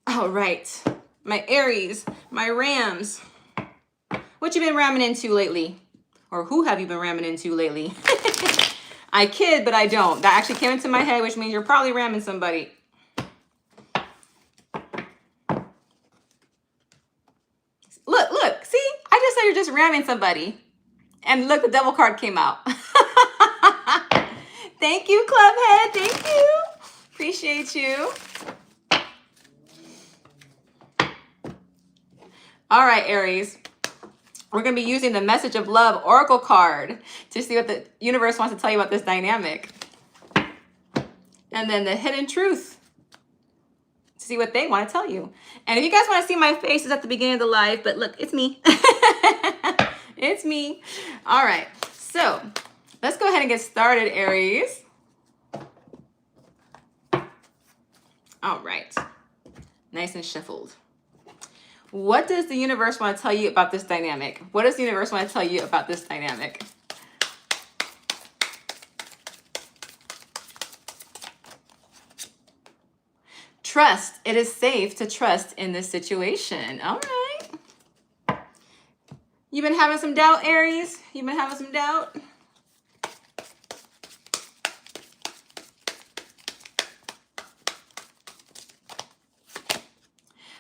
All right. My Aries, my Rams. What you been ramming into lately? Or who have you been ramming into lately? I kid, but I don't. That actually came into my head, which means you're probably ramming somebody. Look, see? I just said you're just ramming somebody. And look, the devil card came out. Thank you, Clubhead. Thank you. Appreciate you. All right, Aries. We're going to be using the Message of Love Oracle card to see what the universe wants to tell you about this dynamic. And then the Hidden Truth to see what they want to tell you. And if you guys want to see my faces at the beginning of the live, but look, it's me. It's me. All right. So let's go ahead and get started, Aries. All right. Nice and shuffled. What does the universe want to tell you about this dynamic? What does the universe want to tell you about this dynamic? Trust. It is safe to trust in this situation. All right. You've been having some doubt, Aries? You've been having some doubt?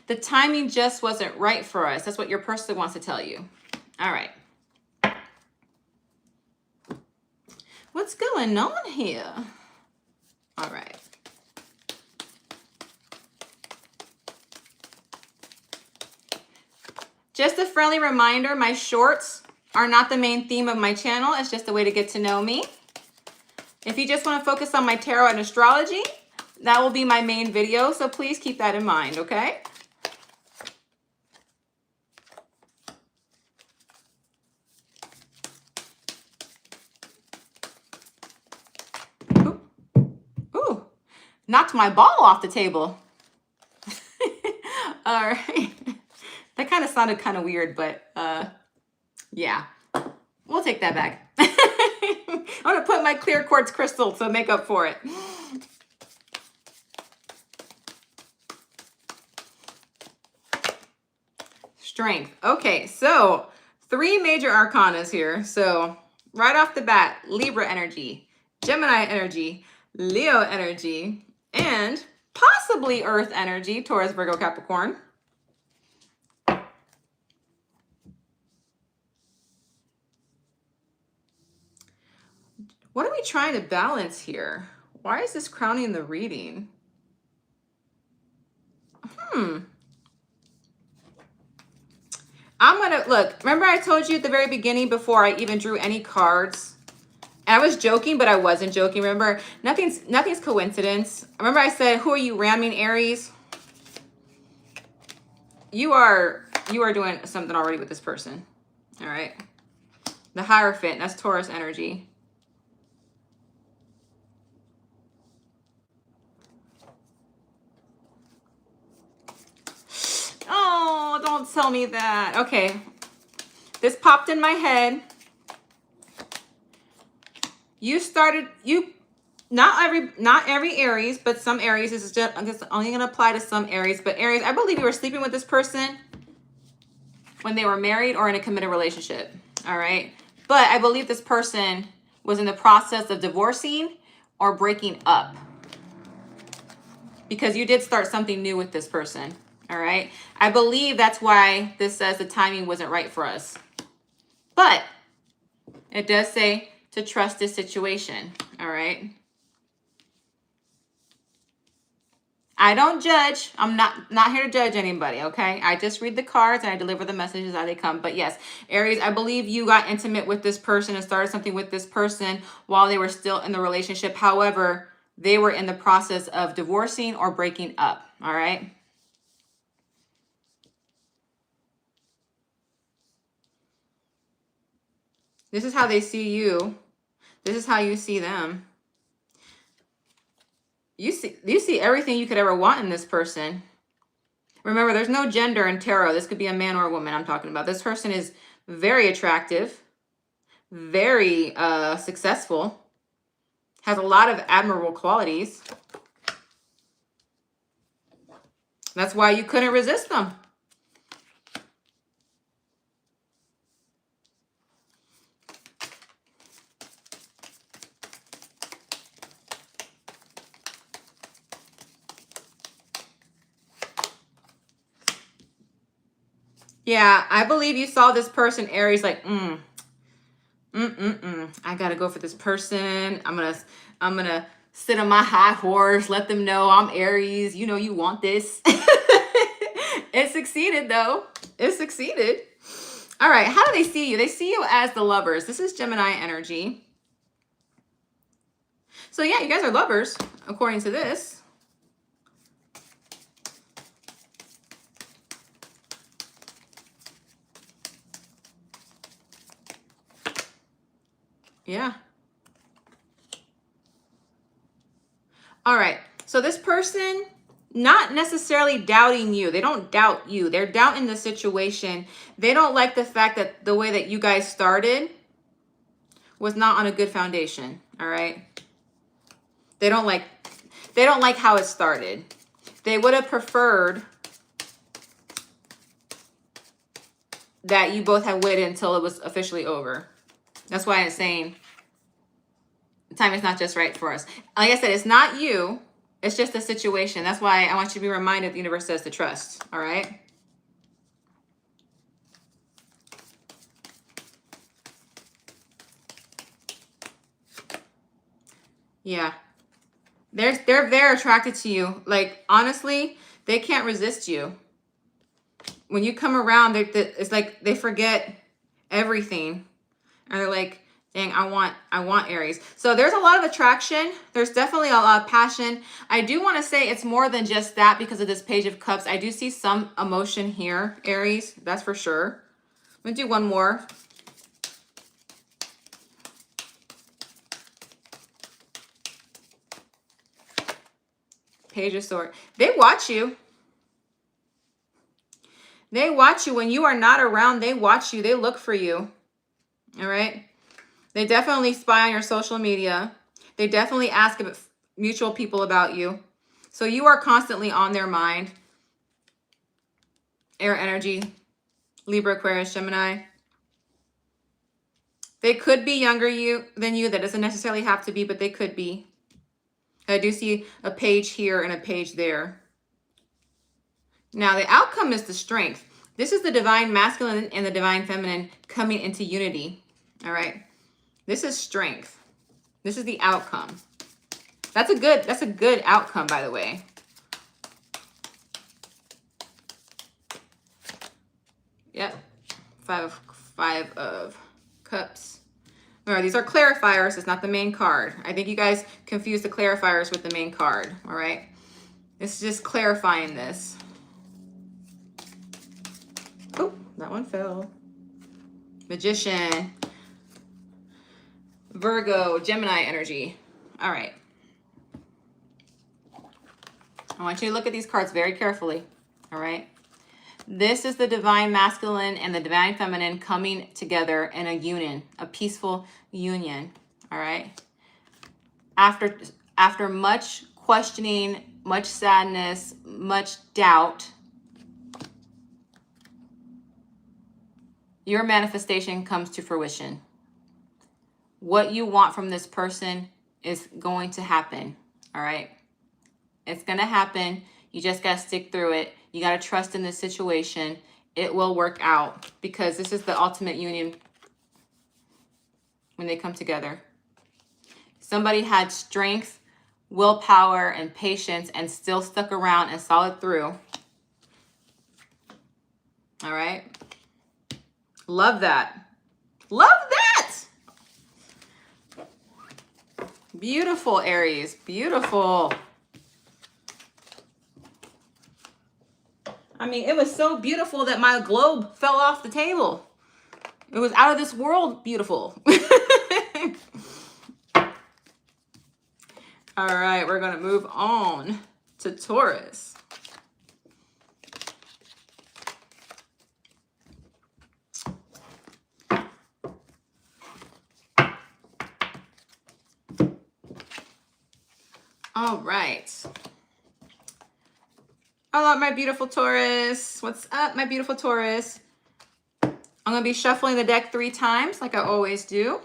The timing just wasn't right for us. That's what your person wants to tell you. All right. What's going on here? All right. Just a friendly reminder, my shorts are not the main theme of my channel. It's just a way to get to know me. If you just want to focus on my tarot and astrology, that will be my main video. So please keep that in mind, okay? Ooh, knocked my ball off the table. All right. That kind of sounded kind of weird, but yeah, we'll take that back. I'm going to put my clear quartz crystal to make up for it. Strength. Okay, so 3 major arcanas here. So right off the bat, Libra energy, Gemini energy, Leo energy, and possibly Earth energy, Taurus, Virgo, Capricorn. What are we trying to balance here? Why is this crowning the reading? I'm gonna look. Remember I told you at the very beginning before I even drew any cards? And I was joking, but I wasn't joking. Remember, nothing's coincidence. Remember I said, who are you ramming, Aries? You are doing something already with this person. All right. The Hierophant, that's Taurus energy. Oh, don't tell me that. Okay. This popped in my head. Not every Aries, but some Aries. This is just, I'm just only going to apply to some Aries. But Aries, I believe you were sleeping with this person when they were married or in a committed relationship. All right. But I believe this person was in the process of divorcing or breaking up, because you did start something new with this person. All right. I believe that's why this says the timing wasn't right for us. But it does say to trust this situation, all right? I don't judge. I'm not here to judge anybody, okay? I just read the cards and I deliver the messages as they come. But yes, Aries, I believe you got intimate with this person and started something with this person while they were still in the relationship. However, they were in the process of divorcing or breaking up, all right? This is how they see you. This is how you see them. You see everything you could ever want in this person. Remember, there's no gender in tarot. This could be a man or a woman I'm talking about. This person is very attractive, very successful, has a lot of admirable qualities. That's why you couldn't resist them. Yeah, I believe you saw this person, Aries, like, I gotta go for this person. I'm gonna sit on my high horse, let them know I'm Aries. You know you want this. It succeeded though. It succeeded. All right, how do they see you? They see you as the lovers. This is Gemini energy. So yeah, you guys are lovers, according to this. Yeah. All right. So this person, not necessarily doubting you. They don't doubt you. They're doubting the situation. They don't like the fact that the way that you guys started was not on a good foundation. All right. They don't like how it started. They would have preferred that you both had waited until it was officially over. That's why I'm saying the time is not just right for us. Like I said, it's not you. It's just a situation. That's why I want you to be reminded the universe says to trust. All right. Yeah. They're very attracted to you. Like, honestly, they can't resist you. When you come around, it's like they forget everything. And they're like, dang, I want Aries. So there's a lot of attraction. There's definitely a lot of passion. I do want to say it's more than just that because of this Page of Cups. I do see some emotion here, Aries. That's for sure. I'm going to do one more. Page of Swords. They watch you. They watch you. When you are not around, they watch you. They look for you. All right? They definitely spy on your social media. They definitely ask about mutual people about you. So you are constantly on their mind. Air energy, Libra, Aquarius, Gemini. They could be younger than you. That doesn't necessarily have to be, but they could be. I do see a page here and a page there. Now, the outcome is the strength. This is the divine masculine and the divine feminine coming into unity. All right. This is strength. This is the outcome. That's a good outcome, by the way. Yep. Five of Cups. Remember, these are clarifiers. It's not the main card. I think you guys confuse the clarifiers with the main card. All right. It's just clarifying this. Oh, that one fell. Magician. Virgo, Gemini energy. All right. I want you to look at these cards very carefully. All right. This is the divine masculine and the divine feminine coming together in a union, a peaceful union. All right. After much questioning, much sadness, much doubt, your manifestation comes to fruition. What you want from this person is going to happen. All right. It's going to happen. You just got to stick through it. You got to trust in this situation. It will work out because this is the ultimate union. when they come together. Somebody had strength, willpower, and patience and still stuck around and saw it through. All right. Love that. Love that. Beautiful, Aries. Beautiful. I mean, it was so beautiful that my globe fell off the table. It was out of this world beautiful. All right, we're going to move on to Taurus. All right. Hello, my beautiful Taurus. What's up, my beautiful Taurus? I'm going to be shuffling the deck 3 times like I always do.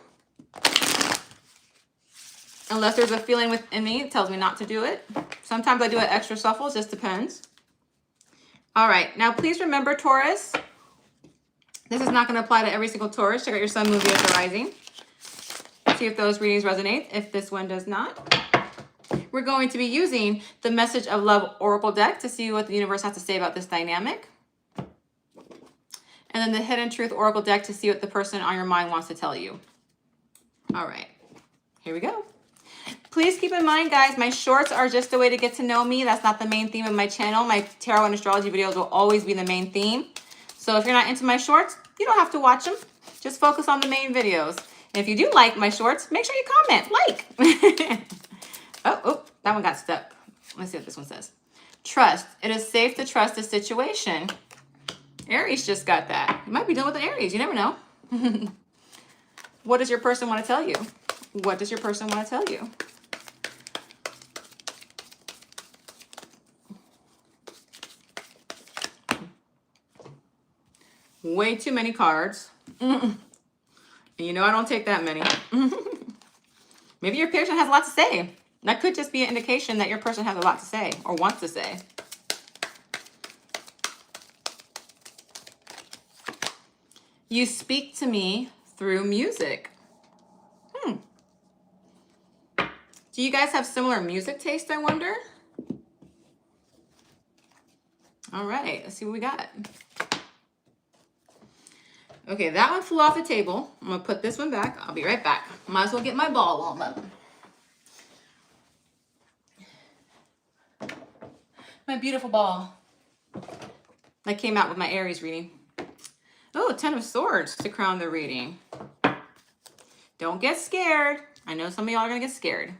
Unless there's a feeling within me that tells me not to do it. Sometimes I do an extra shuffle, it just depends. All right, now please remember, Taurus, this is not going to apply to every single Taurus. Check out your sun, moon, Venus, or rising. See if those readings resonate. If this one does not, we're going to be using the Message of Love Oracle deck to see what the universe has to say about this dynamic. And then the Hidden Truth Oracle deck to see what the person on your mind wants to tell you. All right, here we go. Please keep in mind, guys, my shorts are just a way to get to know me. That's not the main theme of my channel. My tarot and astrology videos will always be the main theme. So if you're not into my shorts, you don't have to watch them. Just focus on the main videos. And if you do like my shorts, make sure you comment, like. Oh, that one got stuck. Let's see what this one says. Trust. It is safe to trust the situation. Aries just got that. You might be dealing with an Aries. You never know. What does your person want to tell you? What does your person want to tell you? Way too many cards. And you know I don't take that many. Maybe your person has a lot to say. That could just be an indication that your person has a lot to say or wants to say. You speak to me through music. Do you guys have similar music taste, I wonder? All right, let's see what we got. Okay, that one flew off the table. I'm gonna put this one back. I'll be right back. Might as well get my ball on up. My beautiful ball. That came out with my Aries reading. Oh, 10 of Swords to crown the reading. Don't get scared. I know some of y'all are gonna get scared.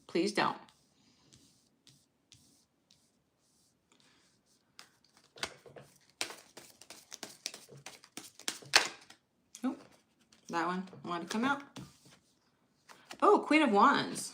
Please don't. Oh, that one wanted to come out. Oh, Queen of Wands.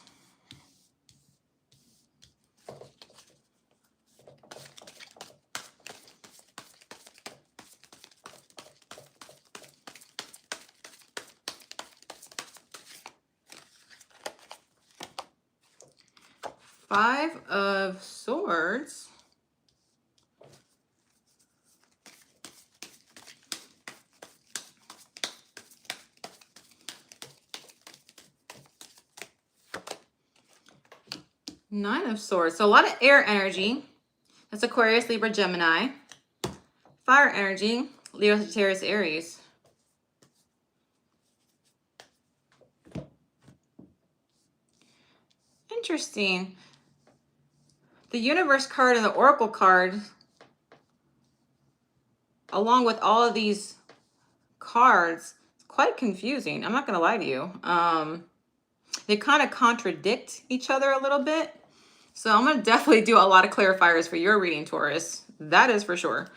Five of Swords. Nine of Swords. So a lot of air energy. That's Aquarius, Libra, Gemini. Fire energy, Leo, Sagittarius, Aries. Interesting. The Universe card and the Oracle card, along with all of these cards, it's quite confusing. I'm not going to lie to you. They kind of contradict each other a little bit. So I'm going to definitely do a lot of clarifiers for your reading, Taurus. That is for sure.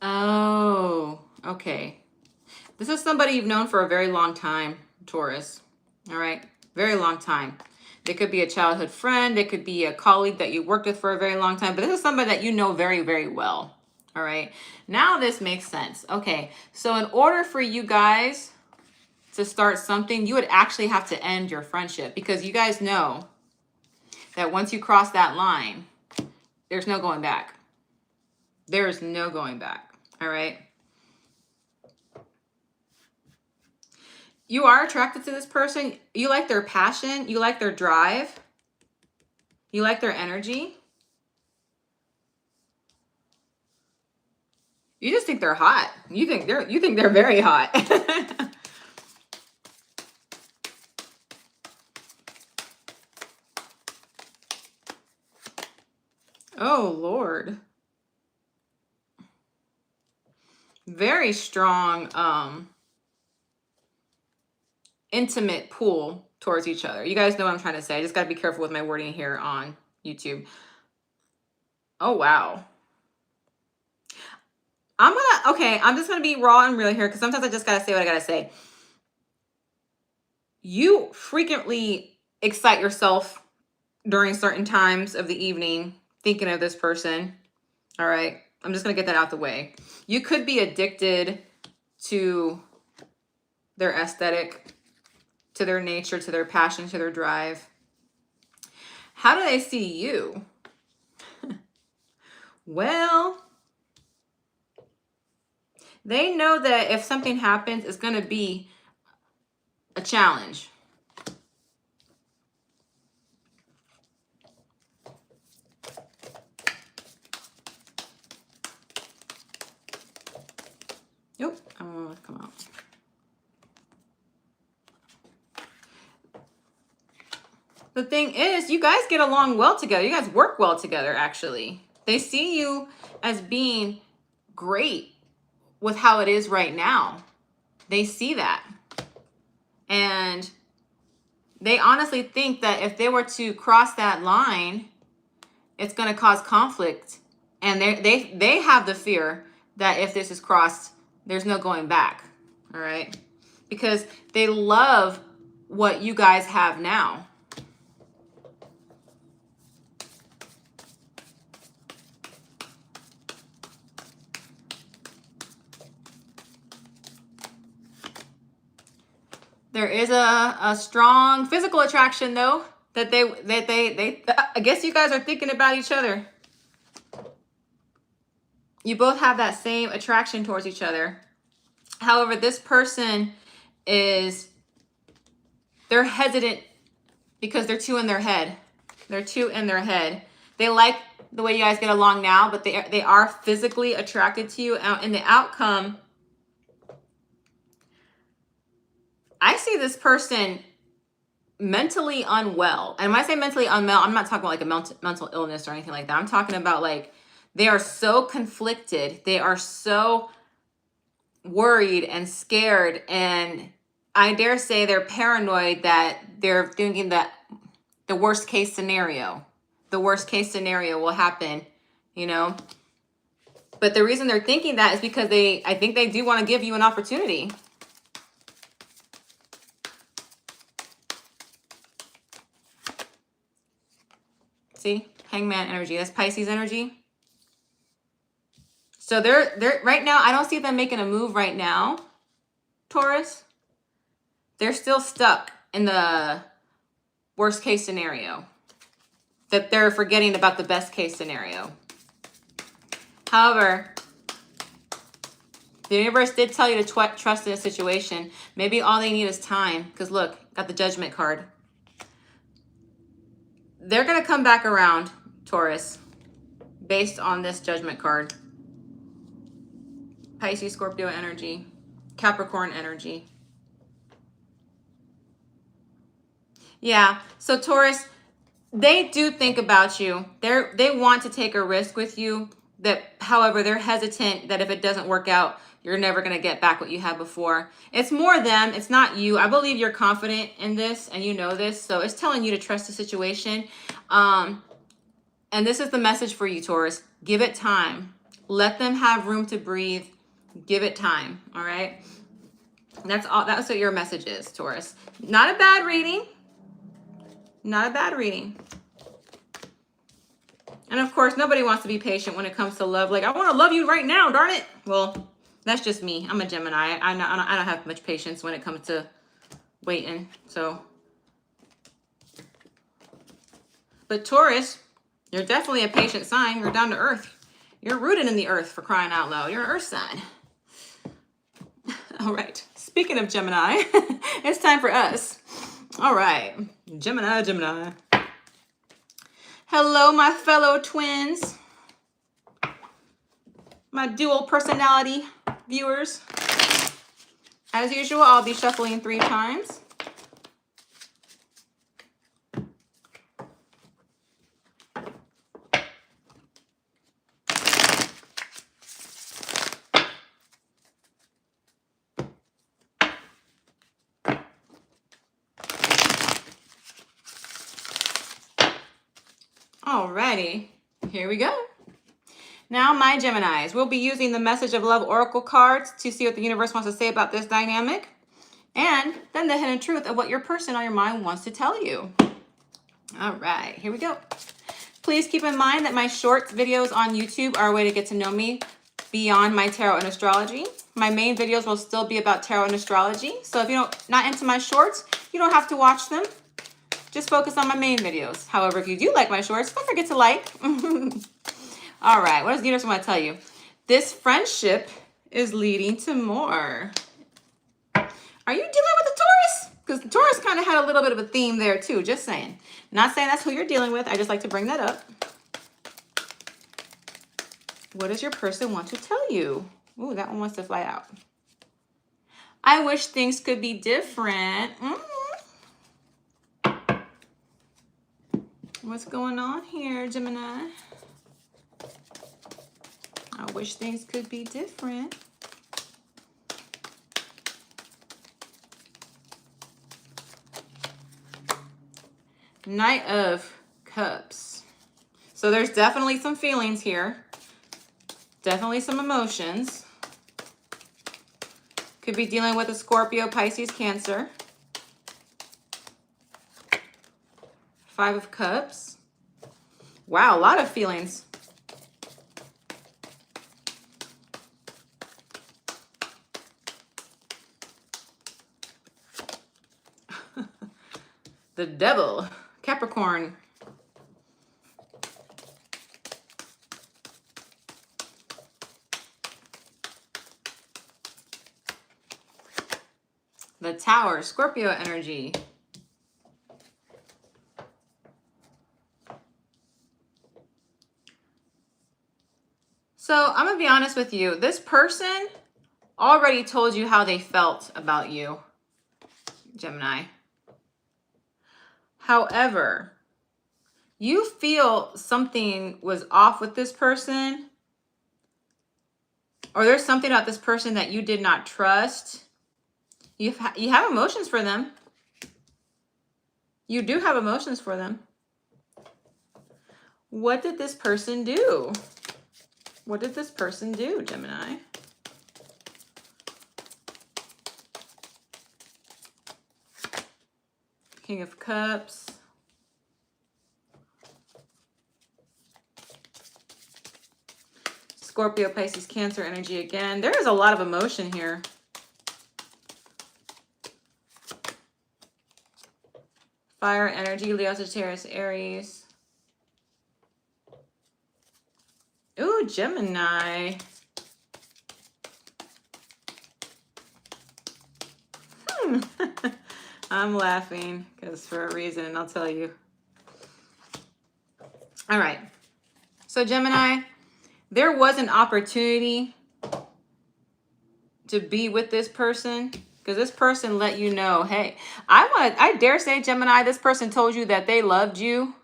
Oh, okay. This is somebody you've known for a very long time, Taurus. All right, very long time. They could be a childhood friend. They could be a colleague that you worked with for a very long time. But this is somebody that you know very, very well. All right, now this makes sense. Okay, so in order for you guys to start something, you would actually have to end your friendship because you guys know that once you cross that line, there's no going back. There's no going back. All right. You are attracted to this person. You like their passion. You like their drive. You like their energy. You just think they're hot. You think they're very hot. Oh, Lord. Very strong, intimate pull towards each other. You guys know what I'm trying to say. I just got to be careful with my wording here on YouTube. Oh, wow. I'm just going to be raw and real here because sometimes I just got to say what I got to say. You frequently excite yourself during certain times of the evening thinking of this person. All right. I'm just going to get that out the way. You could be addicted to their aesthetic, to their nature, to their passion, to their drive. How do they see you? Well, they know that if something happens, it's going to be a challenge. Nope. Come out. The thing is, you guys get along well together. You guys work well together, actually. They see you as being great with how it is right now. They see that. And they honestly think that if they were to cross that line, it's going to cause conflict. And they have the fear that if this is crossed, there's no going back. All right? Because they love what you guys have now. There is a strong physical attraction, though, that they I guess you guys are thinking about each other. You both have that same attraction towards each other. However, this person they're hesitant because they're too in their head. They're too in their head. They like the way you guys get along now, but they are physically attracted to you. And the outcome, I see this person mentally unwell. And when I say mentally unwell, I'm not talking about like a mental illness or anything like that. I'm talking about like they are so conflicted. They are so worried and scared. And I dare say they're paranoid that they're thinking that the worst case scenario will happen, you know? But the reason they're thinking that is because I think they do want to give you an opportunity. See, Hangman energy. That's Pisces energy. So they're right now, I don't see them making a move right now, Taurus. They're still stuck in the worst case scenario. That they're forgetting about the best case scenario. However, the universe did tell you to trust in a situation. Maybe all they need is time. Because look, got the Judgment card. They're going to come back around, Taurus, based on this Judgment card. Pisces, Scorpio energy, Capricorn energy. Yeah, so Taurus, they do think about you. They want to take a risk with you. However, they're hesitant that if it doesn't work out, you're never going to get back what you had before. It's more them. It's not you. I believe you're confident in this and you know this. So it's telling you to trust the situation. And this is the message for you, Taurus. Give it time. Let them have room to breathe. Give it time. All right. That's all. That's what your message is, Taurus. Not a bad reading. Not a bad reading. And of course, nobody wants to be patient when it comes to love. Like, I want to love you right now, darn it. Well, that's just me. I'm a Gemini. I don't have much patience when it comes to waiting. So, But Taurus, you're definitely a patient sign. You're down to earth. You're rooted in the earth, for crying out loud. You're an earth sign. All right. Speaking of Gemini, it's time for us. All right. Gemini. Hello, my fellow twins. My dual personality viewers. As usual, I'll be shuffling 3 times. Alrighty, here we go. Now, my Geminis, we'll be using the Message of Love Oracle cards to see what the universe wants to say about this dynamic, and then the hidden truth of what your person on your mind wants to tell you. All right, here we go. Please keep in mind that my short videos on YouTube are a way to get to know me beyond my tarot and astrology. My main videos will still be about tarot and astrology, so if you're not into my shorts, you don't have to watch them. Just focus on my main videos. However, if you do like my shorts, don't forget to like. All right, what does the universe want to tell you? This friendship is leading to more. Are you dealing with a Taurus? Because the Taurus kind of had a little bit of a theme there too, just saying. Not saying that's who you're dealing with. I just like to bring that up. What does your person want to tell you? Ooh, that one wants to fly out. I wish things could be different. What's going on here, Gemini? I wish things could be different. Knight of Cups. So there's definitely some feelings here. Definitely some emotions. Could be dealing with a Scorpio, Pisces, Cancer. 5 of Cups. Wow, a lot of feelings. The Devil, Capricorn. The Tower, Scorpio energy. So I'm going to be honest with you. This person already told you how they felt about you, Gemini. However, you feel something was off with this person, or there's something about this person that you did not trust. You have emotions for them. You do have emotions for them. What did this person do? What did this person do, Gemini? King of Cups. Scorpio, Pisces, Cancer energy again. There is a lot of emotion here. Fire energy, Leo, Sagittarius, Aries. Ooh, Gemini. I'm laughing because for a reason, I'll tell you. All right. So Gemini, there was an opportunity to be with this person because this person let you know, hey, I dare say, Gemini, this person told you that they loved you,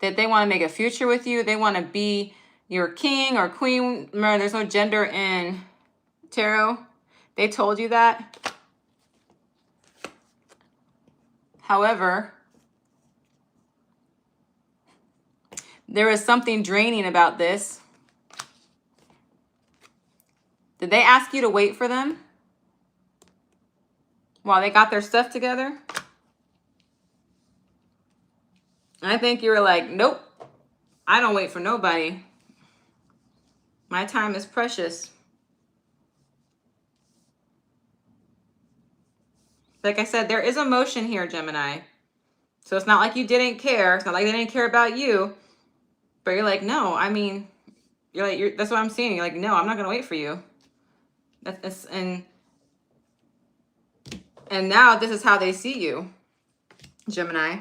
that they want to make a future with you. They want to be your king or queen. Remember, there's no gender in tarot. They told you that. However, there is something draining about this. Did they ask you to wait for them while they got their stuff together? I think you were like, nope, I don't wait for nobody. My time is precious. Like I said, there is emotion here, Gemini. So it's not like you didn't care. It's not like they didn't care about you. But you're like, no, I mean, that's what I'm seeing. You're like, no, I'm not going to wait for you. And now this is how they see you, Gemini.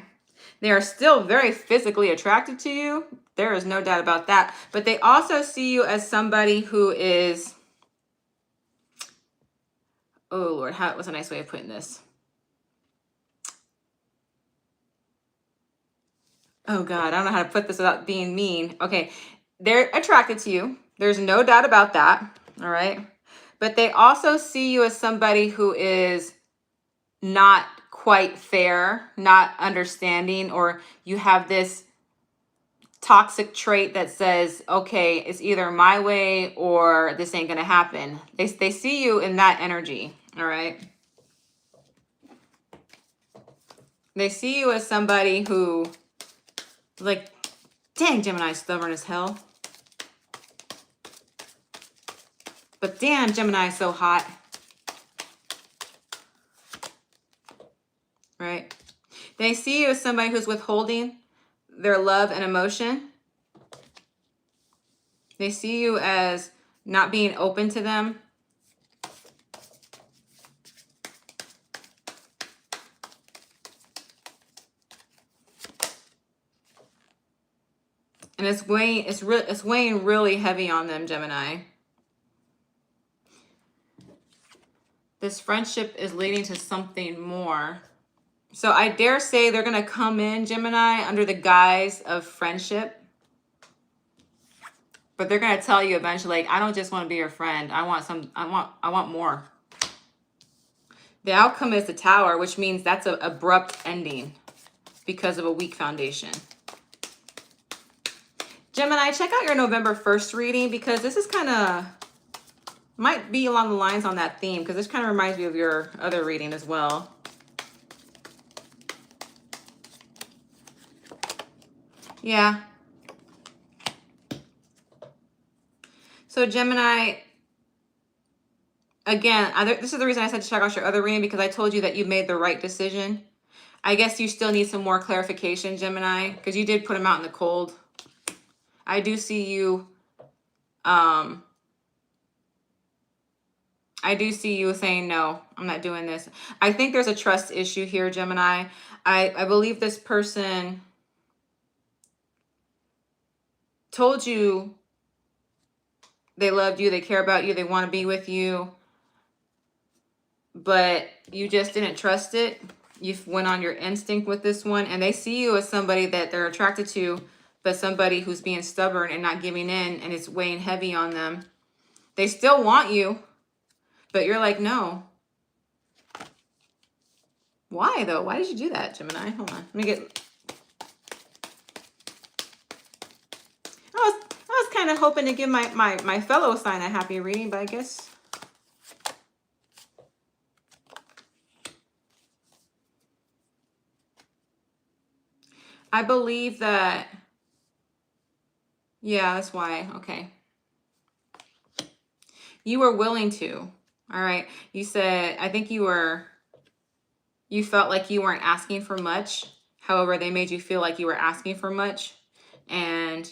They are still very physically attracted to you. There is no doubt about that. But they also see you as somebody who is, oh Lord, what's a nice way of putting this? Oh God, I don't know how to put this without being mean. Okay, they're attracted to you. There's no doubt about that, all right? But they also see you as somebody who is not quite fair, not understanding, or you have this toxic trait that says, okay, it's either my way or this ain't gonna happen. They see you in that energy, all right? They see you as somebody who, like, dang, Gemini's stubborn as hell. But damn, Gemini is so hot. Right? They see you as somebody who's withholding their love and emotion. They see you as not being open to them. And it's weighing really heavy on them, Gemini. This friendship is leading to something more. So I dare say they're going to come in, Gemini, under the guise of friendship. But they're going to tell you eventually, like, I don't just want to be your friend. I want more. The outcome is the Tower, which means that's an abrupt ending because of a weak foundation. Gemini, check out your November 1st reading, because this is kind of, might be along the lines on that theme, because this kind of reminds me of your other reading as well. Yeah. So Gemini, again, this is the reason I said to check out your other reading, because I told you that you made the right decision. I guess you still need some more clarification, Gemini, because you did put them out in the cold. I do see you, I do see you saying, no, I'm not doing this. I think there's a trust issue here, Gemini. I believe this person told you they loved you, they care about you, they want to be with you, but you just didn't trust it. You went on your instinct with this one, and they see you as somebody that they're attracted to, but somebody who's being stubborn and not giving in, and it's weighing heavy on them. They still want you, but you're like, no. Why though? Why did you do that, Gemini? Hold on. Let me get... I was kind of hoping to give my fellow sign a happy reading, but I guess... I believe that... Yeah, that's why. Okay. You were willing to. All right. You said, I think you felt like you weren't asking for much. However, they made you feel like you were asking for much, and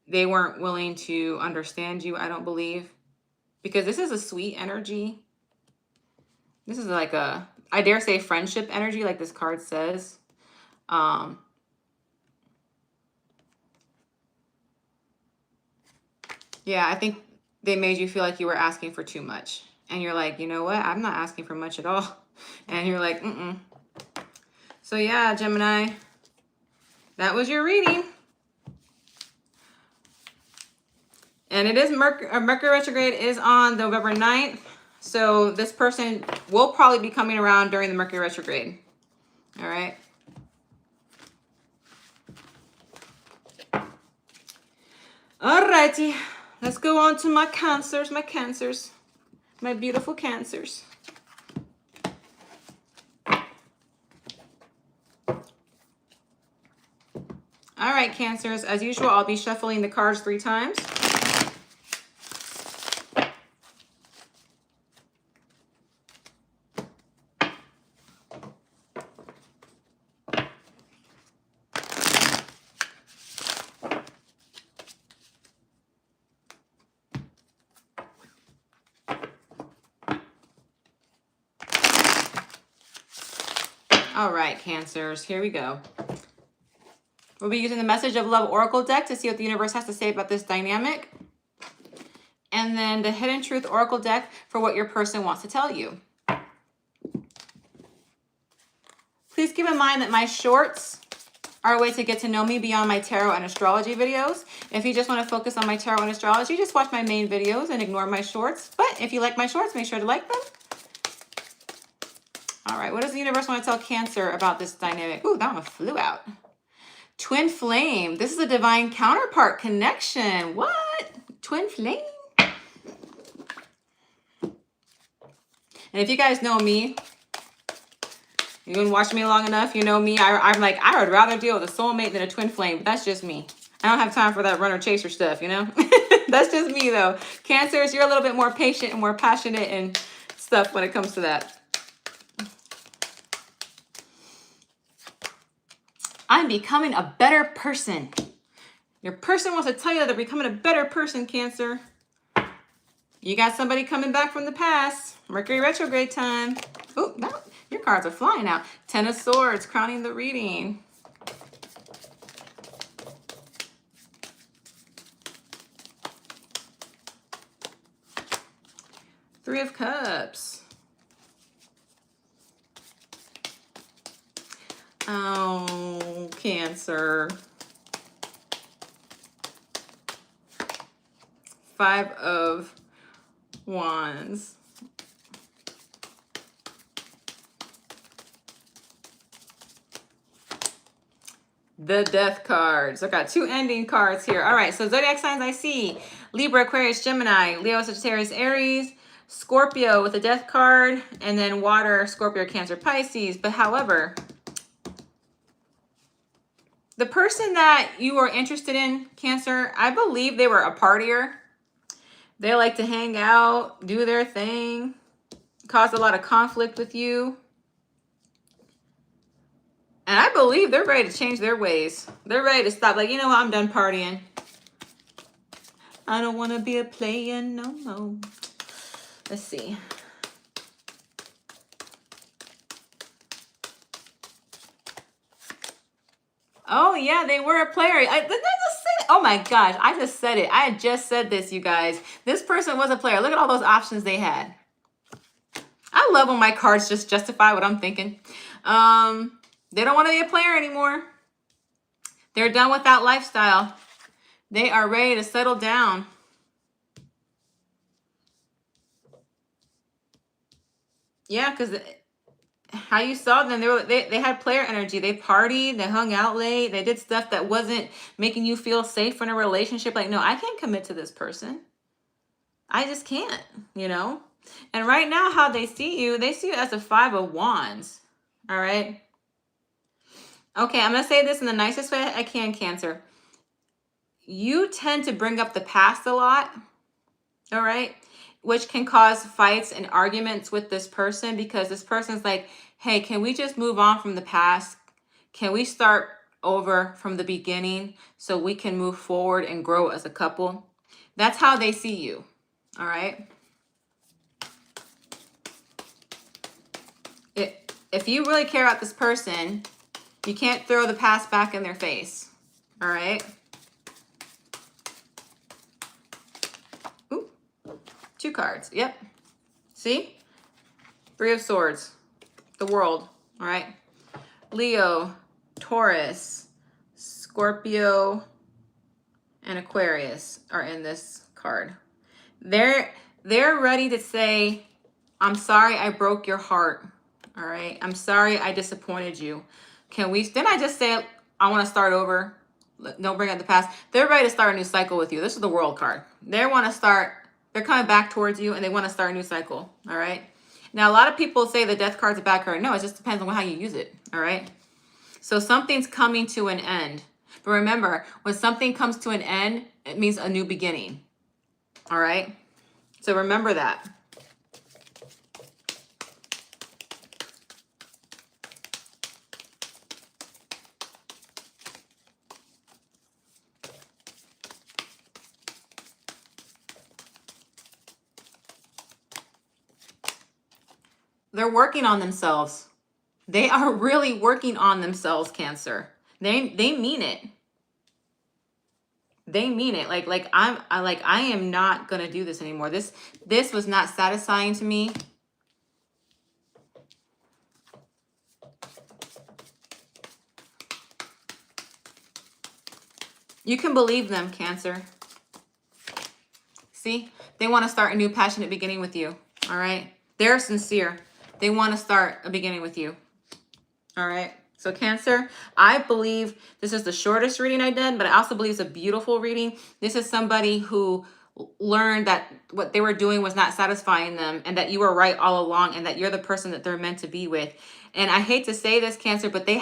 they weren't willing to understand you, I don't believe, because this is a sweet energy. This is like a, I dare say, friendship energy, like this card says. Yeah, I think they made you feel like you were asking for too much. And you're like, you know what? I'm not asking for much at all. And you're like, mm-mm. So yeah, Gemini, that was your reading. And it is Mercury retrograde is on November 9th. So this person will probably be coming around during the Mercury retrograde. All right. All righty. Let's go on to my Cancers, my beautiful Cancers. All right, Cancers, as usual, I'll be shuffling the cards 3 times. All right, Cancers, here we go. We'll be using the Message of Love Oracle deck to see what the universe has to say about this dynamic. And then the Hidden Truth Oracle deck for what your person wants to tell you. Please keep in mind that my shorts are a way to get to know me beyond my tarot and astrology videos. If you just want to focus on my tarot and astrology, just watch my main videos and ignore my shorts. But if you like my shorts, make sure to like them. All right, what does the universe want to tell Cancer about this dynamic? Ooh, that one flew out. Twin flame. This is a divine counterpart connection. What? Twin flame? And if you guys know me, you've been watching me long enough, you know me. I'm like, I would rather deal with a soulmate than a twin flame, but that's just me. I don't have time for that runner chaser stuff, you know? That's just me though. Cancers, you're a little bit more patient and more passionate and stuff when it comes to that. I'm becoming a better person. Your person wants to tell you that they're becoming a better person, Cancer. You got somebody coming back from the past. Mercury retrograde time. Ooh, no, your cards are flying out. Ten of Swords, crowning the reading. Three of Cups. Oh, Cancer. Five of Wands. The Death cards. I've got two ending cards here. All right, so zodiac signs I see. Libra, Aquarius, Gemini, Leo, Sagittarius, Aries, Scorpio with a Death card, and then water, Scorpio, Cancer, Pisces. But however, the person that you are interested in, Cancer, I believe they were a partier. They like to hang out, do their thing, caused a lot of conflict with you. And I believe they're ready to change their ways. They're ready to stop. Like, you know what? I'm done partying. I don't want to be a player no more. Let's see. Oh, yeah, they were a player. Didn't I just say it? Oh, my gosh. I just said it. I had just said this, you guys. This person was a player. Look at all those options they had. I love when my cards just justify what I'm thinking. They don't want to be a player anymore. They're done with that lifestyle. They are ready to settle down. Yeah, because how you saw them, they had player energy. They partied, they hung out late, they did stuff that wasn't making you feel safe in a relationship. Like, no, I can't commit to this person. I just can't, you know? And right now, how they see you as a Five of Wands. All right? Okay, I'm going to say this in the nicest way I can, Cancer. You tend to bring up the past a lot, all right? Which can cause fights and arguments with this person because this person's like, hey, can we just move on from the past? Can we start over from the beginning so we can move forward and grow as a couple? That's how they see you, all right? If you really care about this person, you can't throw the past back in their face, all right? Ooh, two cards, yep. See? Three of Swords, the World, all right? Leo, Taurus, Scorpio, and Aquarius are in this card. They're ready to say, I'm sorry I broke your heart, all right? I'm sorry I disappointed you. Didn't I just say I want to start over? Don't bring up the past. They're ready to start a new cycle with you. This is the World card. They're coming back towards you and they want to start a new cycle, all right? Now, a lot of people say the Death card's a bad card. No, it just depends on how you use it, all right? So something's coming to an end. But remember, when something comes to an end, it means a new beginning, all right? So remember that. They're working on themselves. They are really working on themselves, Cancer. They mean it. They mean it. I am not gonna do this anymore. This was not satisfying to me. You can believe them, Cancer. See, they want to start a new passionate beginning with you. All right, they're sincere. They want to start a beginning with you. All right. So Cancer, I believe this is the shortest reading I did, but I also believe it's a beautiful reading. This is somebody who learned that what they were doing was not satisfying them, and that you were right all along, and that you're the person that they're meant to be with. And I hate to say this, Cancer, but you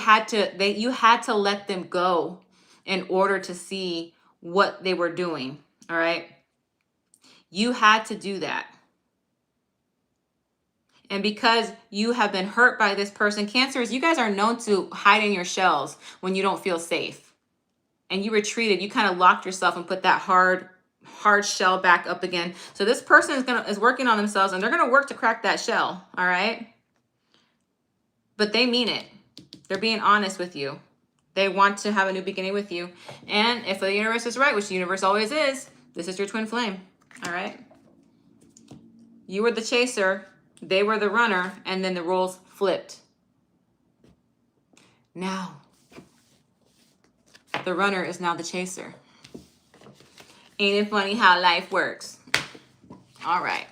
had to let them go in order to see what they were doing. All right. You had to do that. And because you have been hurt by this person, Cancers, you guys are known to hide in your shells when you don't feel safe. And you retreated. You kind of locked yourself and put that hard shell back up again. So this person is working on themselves, and they're going to work to crack that shell. All right. But they mean it. They're being honest with you. They want to have a new beginning with you. And if the universe is right, which the universe always is, this is your twin flame. All right. You were the chaser. They were the runner, and then the roles flipped. Now, the runner is now the chaser. Ain't it funny how life works? All right.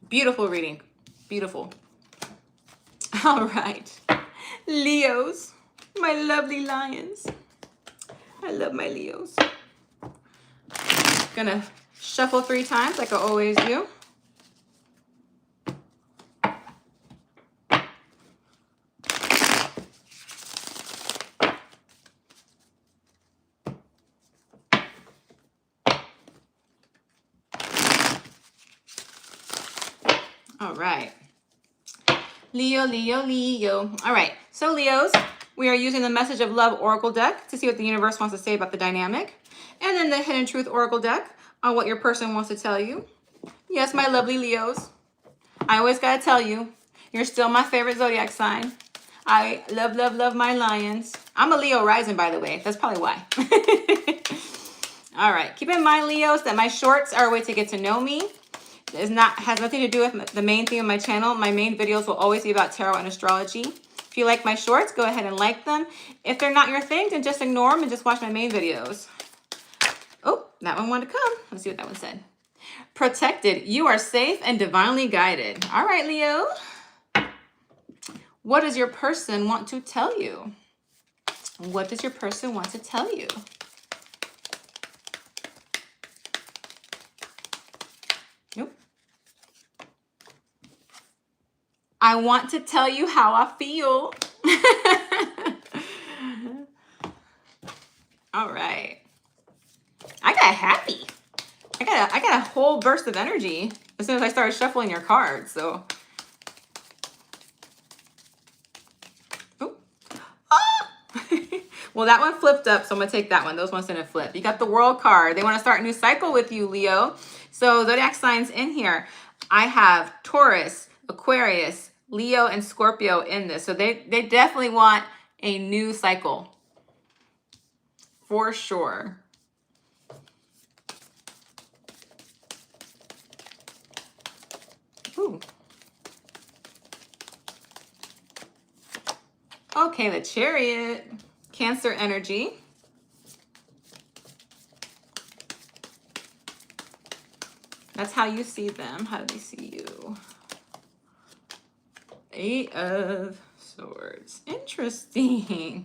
Beautiful reading. Beautiful. All right. Leos, my lovely lions. I love my Leos. Gonna shuffle 3 times like I always do. All right. Leo, Leo, Leo. All right. So Leos, we are using the Message of Love Oracle deck to see what the universe wants to say about the dynamic. And then the Hidden Truth Oracle deck on what your person wants to tell you. Yes, my lovely Leos. I always got to tell you, you're still my favorite zodiac sign. I love, love, love my lions. I'm a Leo rising, by the way. That's probably why. All right. Keep in mind, Leos, that my shorts are a way to get to know me. Has nothing to do with the main theme of my channel. My main videos will always be about tarot and astrology. If you like my shorts, go ahead and like them. If they're not your thing, then just ignore them and just watch my main videos. Oh, that one wanted to come. Let's see what that one said. Protected. You are safe and divinely guided. All right, Leo. What does your person want to tell you? What does your person want to tell you? Nope. I want to tell you how I feel. All right. I got happy. I got a whole burst of energy as soon as I started shuffling your cards. So, oh, well, that one flipped up, so I'm gonna take that one. Those ones didn't flip. You got the World card. They want to start a new cycle with you, Leo. So zodiac signs in here. I have Taurus, Aquarius, Leo, and Scorpio in this. So they definitely want a new cycle for sure. Ooh. Okay, the Chariot, Cancer energy. That's how you see them. How do they see you? 8 of Swords. Interesting.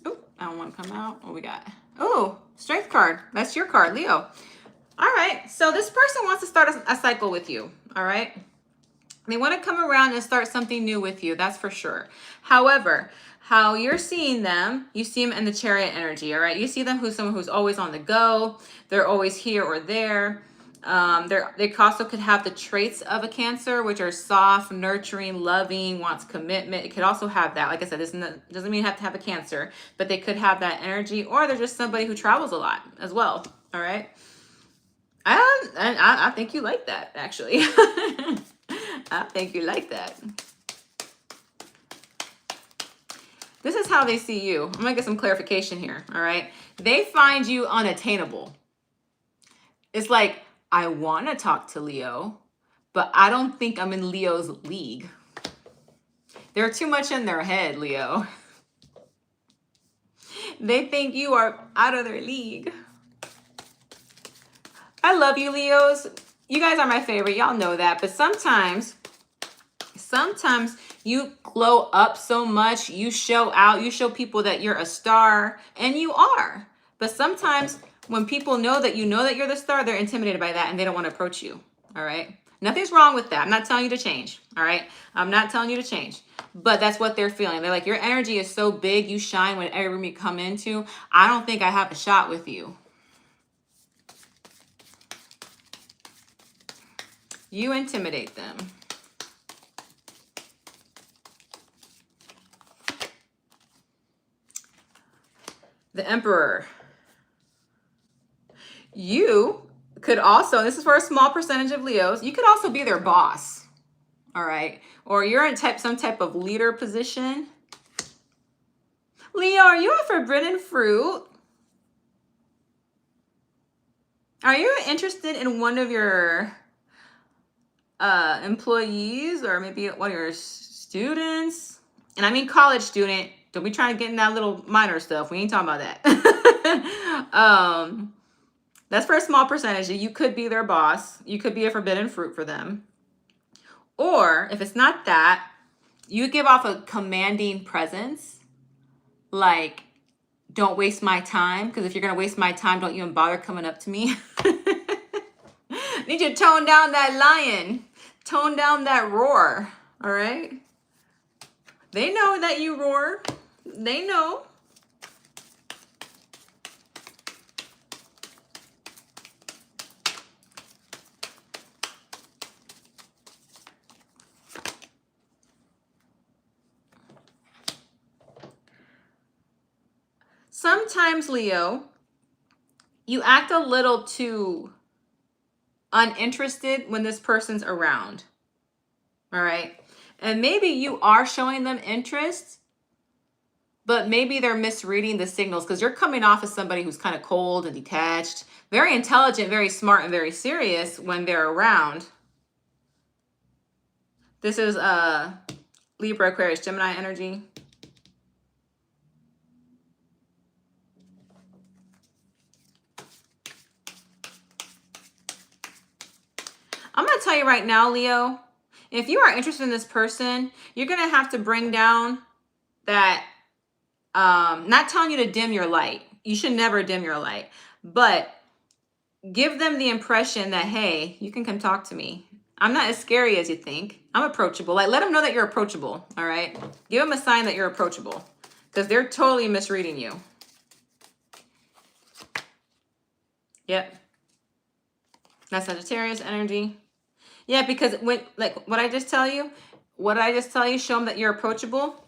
Oh, I don't want to come out. What we got? Oh, Strength card. That's your card, Leo. All right. So this person wants to start a cycle with you. All right. They want to come around and start something new with you. That's for sure. However, how you're seeing them, you see them in the Chariot energy. All right. You see them who's someone who's always on the go. They're always here or there. They also could have the traits of a Cancer, which are soft, nurturing, loving, wants commitment. It could also have that. Like I said, this doesn't mean you have to have a Cancer, but they could have that energy, or they're just somebody who travels a lot as well. All right. I think you like that, actually. I think you like that. This is how they see you. I'm gonna get some clarification here, all right? They find you unattainable. It's like, I wanna talk to Leo, but I don't think I'm in Leo's league. They're too much in their head, Leo. They think you are out of their league. I love you, Leos. You guys are my favorite. Y'all know that. But sometimes you glow up so much, you show out, you show people that you're a star, and you are. But sometimes when people know that you're the star, they're intimidated by that and they don't want to approach you. All right. Nothing's wrong with that. I'm not telling you to change. All right. I'm not telling you to change. But that's what they're feeling. They're like, your energy is so big, you shine when every room you come into. I don't think I have a shot with you. You intimidate them. The Emperor. You could also, this is for a small percentage of Leos, you could also be their boss. All right. Or you're in some type of leader position. Leo, are you a forbidden fruit? Are you interested in one of your employees or maybe one of your students? And I mean college student. Don't be trying to get in that little minor stuff. We ain't talking about that. That's for a small percentage. You could be their boss. You could be a forbidden fruit for them. Or if it's not that, you give off a commanding presence. Like, don't waste my time. Because if you're going to waste my time, don't even bother coming up to me. Need you to tone down that lion. Tone down that roar. All right? They know that you roar. They know. Sometimes, Leo, you act a little too uninterested when this person's around. All right? And maybe you are showing them interest, but maybe they're misreading the signals because you're coming off as somebody who's kind of cold and detached, very intelligent, very smart, and very serious when they're around. This is Libra, Aquarius, Gemini energy. I'm going to tell you right now, Leo, if you are interested in this person, you're going to have to bring down that, not telling you to dim your light. You should never dim your light, but give them the impression that, hey, you can come talk to me. I'm not as scary as you think. I'm approachable. Like, let them know that you're approachable. All right. Give them a sign that you're approachable because they're totally misreading you. Yep. That's Sagittarius energy. Yeah, because when, like, what I just tell you, show them that you're approachable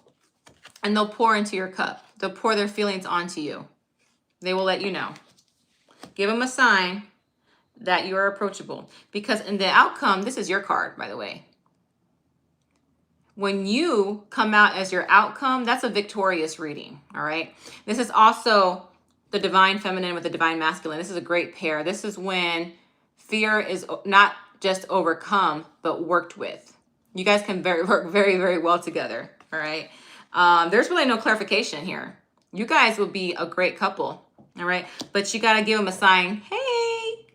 and they'll pour into your cup. They'll pour their feelings onto you. They will let you know. Give them a sign that you're approachable. Because in the outcome, this is your card, by the way. When you come out as your outcome, that's a victorious reading, all right? This is also the divine feminine with the divine masculine. This is a great pair. This is when fear is not just overcome, but worked with. You guys can work very, very well together, all right? There's really no clarification here. You guys will be a great couple, all right? But you got to give them a sign. Hey,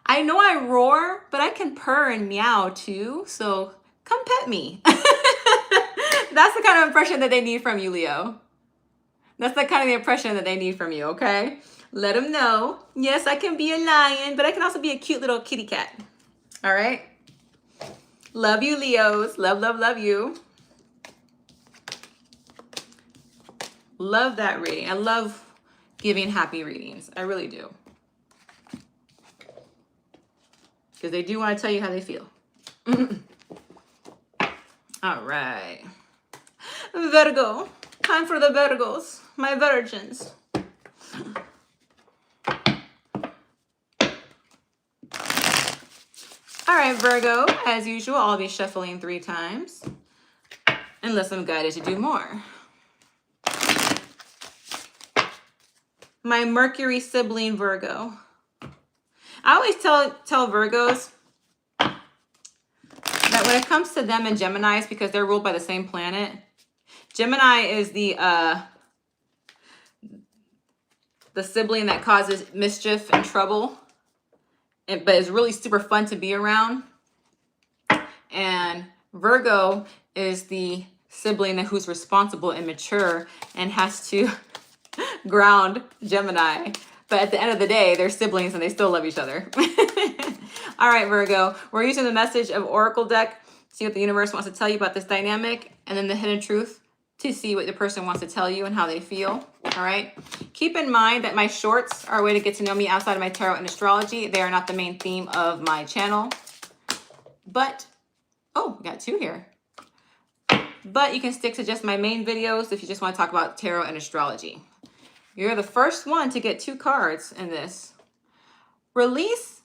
I know I roar, but I can purr and meow too. So come pet me. That's the kind of impression that they need from you, Leo. That's the kind of the impression that they need from you, okay? Let them know, yes, I can be a lion, but I can also be a cute little kitty cat. All right? Love you, Leos. Love, love, love you. Love that reading. I love giving happy readings. I really do. Because they do want to tell you how they feel. All right. Virgo. Time for the Virgos. My virgins. All right, Virgo, as usual, I'll be shuffling 3 times unless I'm guided to do more. My Mercury sibling, Virgo. I always tell Virgos that when it comes to them and Geminis, because they're ruled by the same planet, Gemini is the sibling that causes mischief and trouble, but is really super fun to be around. And Virgo is the sibling who's responsible and mature and has to ground Gemini. But at the end of the day, they're siblings and they still love each other. All right, Virgo, we're using the message of Oracle deck, see what the universe wants to tell you about this dynamic, and then the hidden truth to see what the person wants to tell you and how they feel. All right. Keep in mind that my shorts are a way to get to know me outside of my tarot and astrology. They are not the main theme of my channel. But, oh, we got 2 here. But you can stick to just my main videos if you just want to talk about tarot and astrology. You're the first one to get 2 cards in this. Release,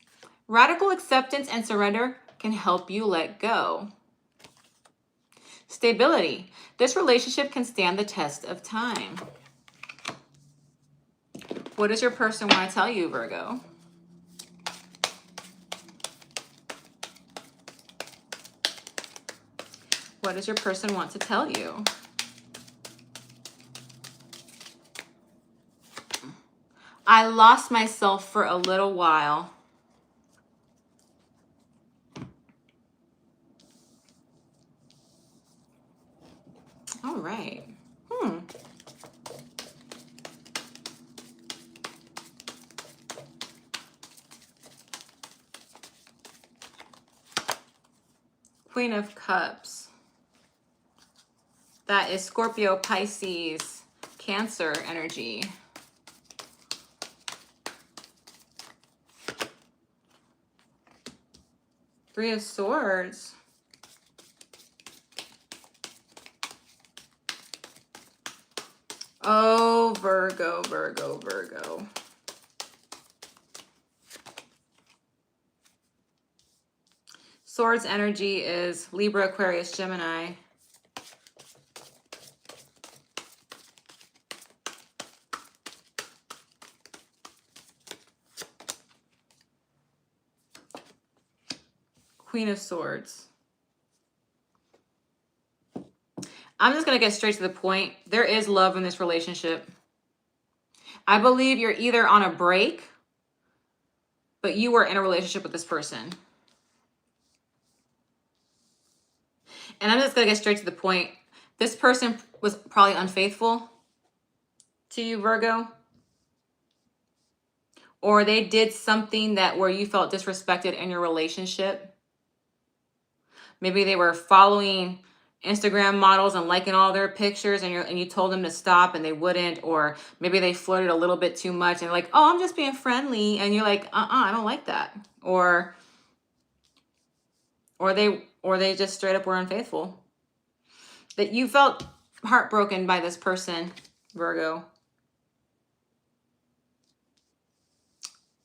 radical acceptance and surrender can help you let go. Stability, this relationship can stand the test of time. What does your person want to tell you, Virgo? What does your person want to tell you? I lost myself for a little while. All right. Queen of Cups. That is Scorpio, Pisces, Cancer energy. Three of Swords. Oh, Virgo, Virgo, Virgo. Swords energy is Libra, Aquarius, Gemini. Queen of Swords. I'm just going to get straight to the point. There is love in this relationship. I believe you're either on a break, but you were in a relationship with this person. And I'm just going to get straight to the point. This person was probably unfaithful to you, Virgo. Or they did something where you felt disrespected in your relationship. Maybe they were following Instagram models and liking all their pictures, and you told them to stop and they wouldn't. Or maybe they flirted a little bit too much and like, oh, I'm just being friendly. And you're like, I don't like that. Or they just straight up were unfaithful. That you felt heartbroken by this person, Virgo.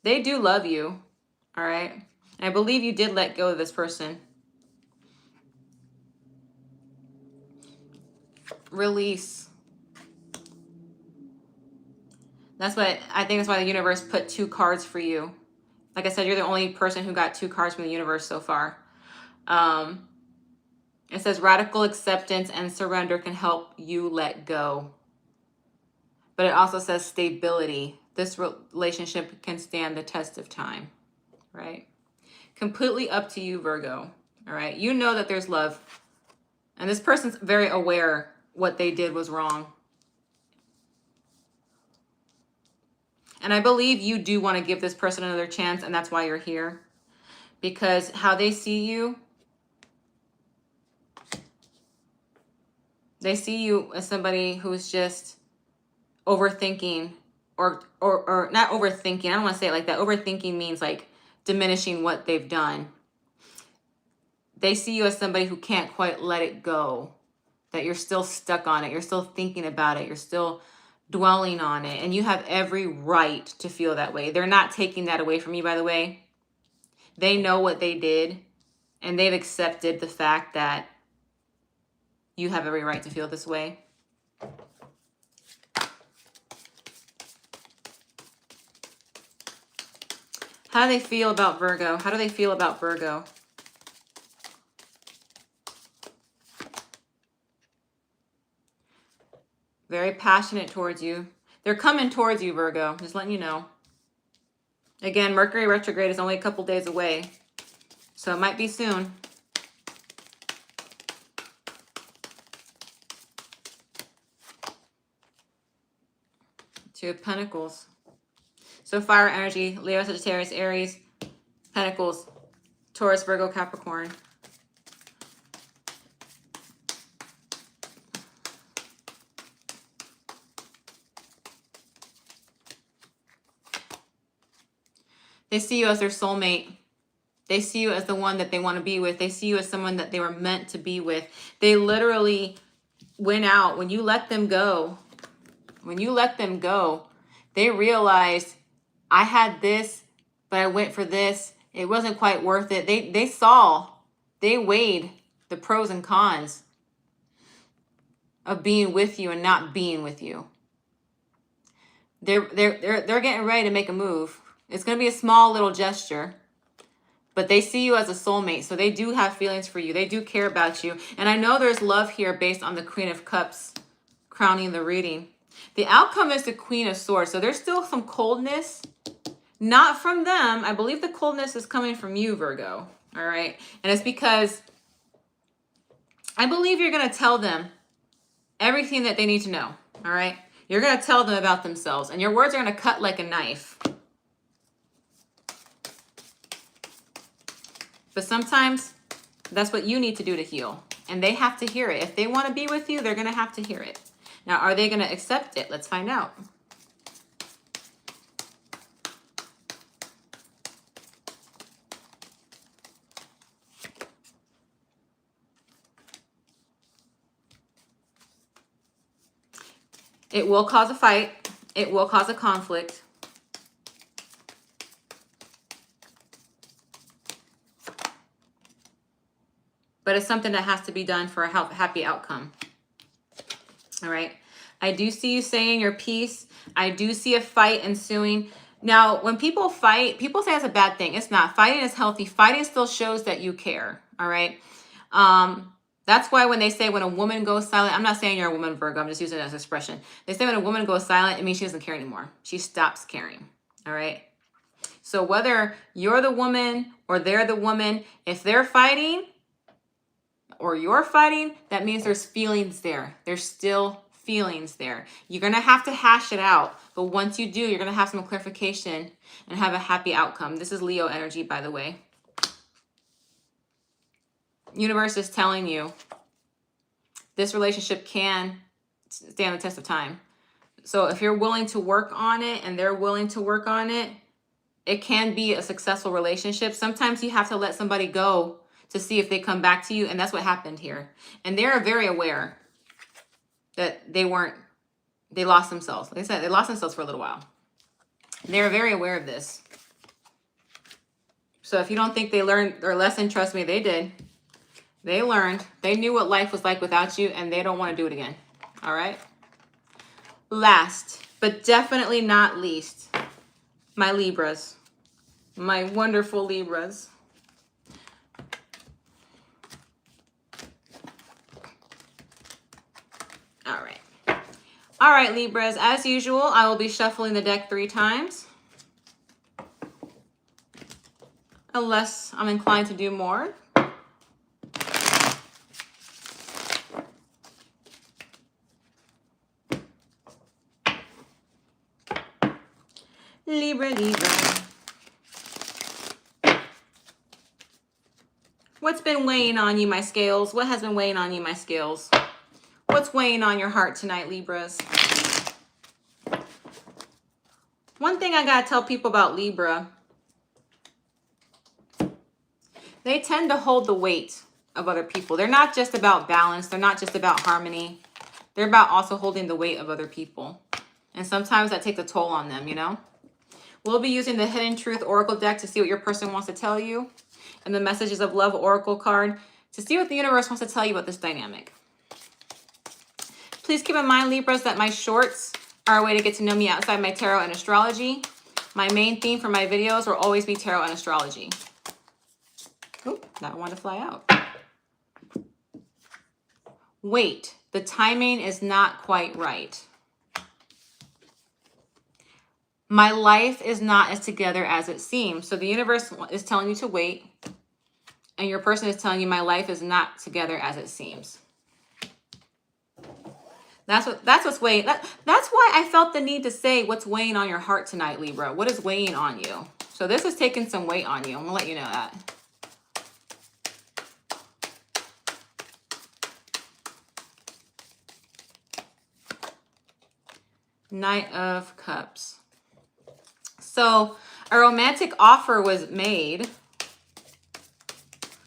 They do love you, all right? And I believe you did let go of this person. Release. I think that's why the universe put 2 cards for you. Like I said, you're the only person who got 2 cards from the universe so far. It says radical acceptance and surrender can help you let go. But it also says stability. This relationship can stand the test of time, right? Completely up to you, Virgo, all right? You know that there's love. And this person's very aware what they did was wrong. And I believe you do want to give this person another chance, and that's why you're here. Because how they see you, they see you as somebody who's just overthinking or not overthinking. I don't want to say it like that. Overthinking means like diminishing what they've done. They see you as somebody who can't quite let it go, that you're still stuck on it. You're still thinking about it. You're still dwelling on it. And you have every right to feel that way. They're not taking that away from you, by the way. They know what they did. and they've accepted the fact that you have every right to feel this way. How do they feel about Virgo? How do they feel about Virgo? Very passionate towards you. They're coming towards you, Virgo. Just letting you know. Again, Mercury retrograde is only a couple days away, so it might be soon. Two of Pentacles. So fire energy, Leo, Sagittarius, Aries, Pentacles, Taurus, Virgo, Capricorn. They see you as their soulmate. They see you as the one that they want to be with. They see you as someone that they were meant to be with. They literally went out. When you let them go, they realized, I had this, but I went for this. It wasn't quite worth it. They weighed the pros and cons of being with you and not being with you. They're getting ready to make a move. It's going to be a small little gesture, but they see you as a soulmate. So they do have feelings for you. They do care about you. And I know there's love here based on the Queen of Cups crowning the reading. The outcome is the Queen of Swords. So there's still some coldness, not from them. I believe the coldness is coming from you, Virgo. All right. And it's because I believe you're going to tell them everything that they need to know. All right. You're going to tell them about themselves, and your words are going to cut like a knife. But sometimes that's what you need to do to heal. And they have to hear it. If they want to be with you, they're going to have to hear it. Now, are they going to accept it? Let's find out. It will cause a fight. It will cause a conflict. But it's something that has to be done for a happy outcome. All right. I do see you saying your piece. I do see a fight ensuing. Now, when people fight, people say it's a bad thing. It's not. Fighting is healthy. Fighting still shows that you care. All right. That's why when they say when a woman goes silent, I'm not saying you're a woman, Virgo. I'm just using it as an expression. They say when a woman goes silent, it means she doesn't care anymore. She stops caring. All right. So whether you're the woman or they're the woman, if they're fighting, or you're fighting, that means there's feelings there. There's still feelings there. You're going to have to hash it out. But once you do, you're going to have some clarification and have a happy outcome. This is Leo energy, by the way. Universe is telling you this relationship can stand the test of time. So if you're willing to work on it and they're willing to work on it, it can be a successful relationship. Sometimes you have to let somebody go to see if they come back to you. And that's what happened here. And they're very aware that they lost themselves. Like I said, they lost themselves for a little while. And they're very aware of this. So if you don't think they learned their lesson, trust me, they did. They learned. They knew what life was like without you, and they don't want to do it again. All right? Last, but definitely not least, my Libras. My wonderful Libras. All right, Libras, as usual, I will be shuffling the deck 3 times. Unless I'm inclined to do more. Libra, Libra. What's been weighing on you, my scales? What has been weighing on you, my scales? What's weighing on your heart tonight, Libras? One thing I gotta tell people about Libra, they tend to hold the weight of other people. They're not just about balance. They're not just about harmony. They're about also holding the weight of other people. And sometimes that takes a toll on them, you know? We'll be using the Hidden Truth Oracle deck to see what your person wants to tell you. and the Messages of Love Oracle card to see what the universe wants to tell you about this dynamic. Please keep in mind, Libras, that my shorts are a way to get to know me outside my tarot and astrology. My main theme for my videos will always be tarot and astrology. Oop, that one to fly out. Wait, the timing is not quite right. My life is not as together as it seems. So the universe is telling you to wait, and your person is telling you my life is not together as it seems. That's what's weighing. That's why I felt the need to say what's weighing on your heart tonight, Libra. What is weighing on you? So this is taking some weight on you. I'm gonna let you know that. Knight of Cups. So a romantic offer was made.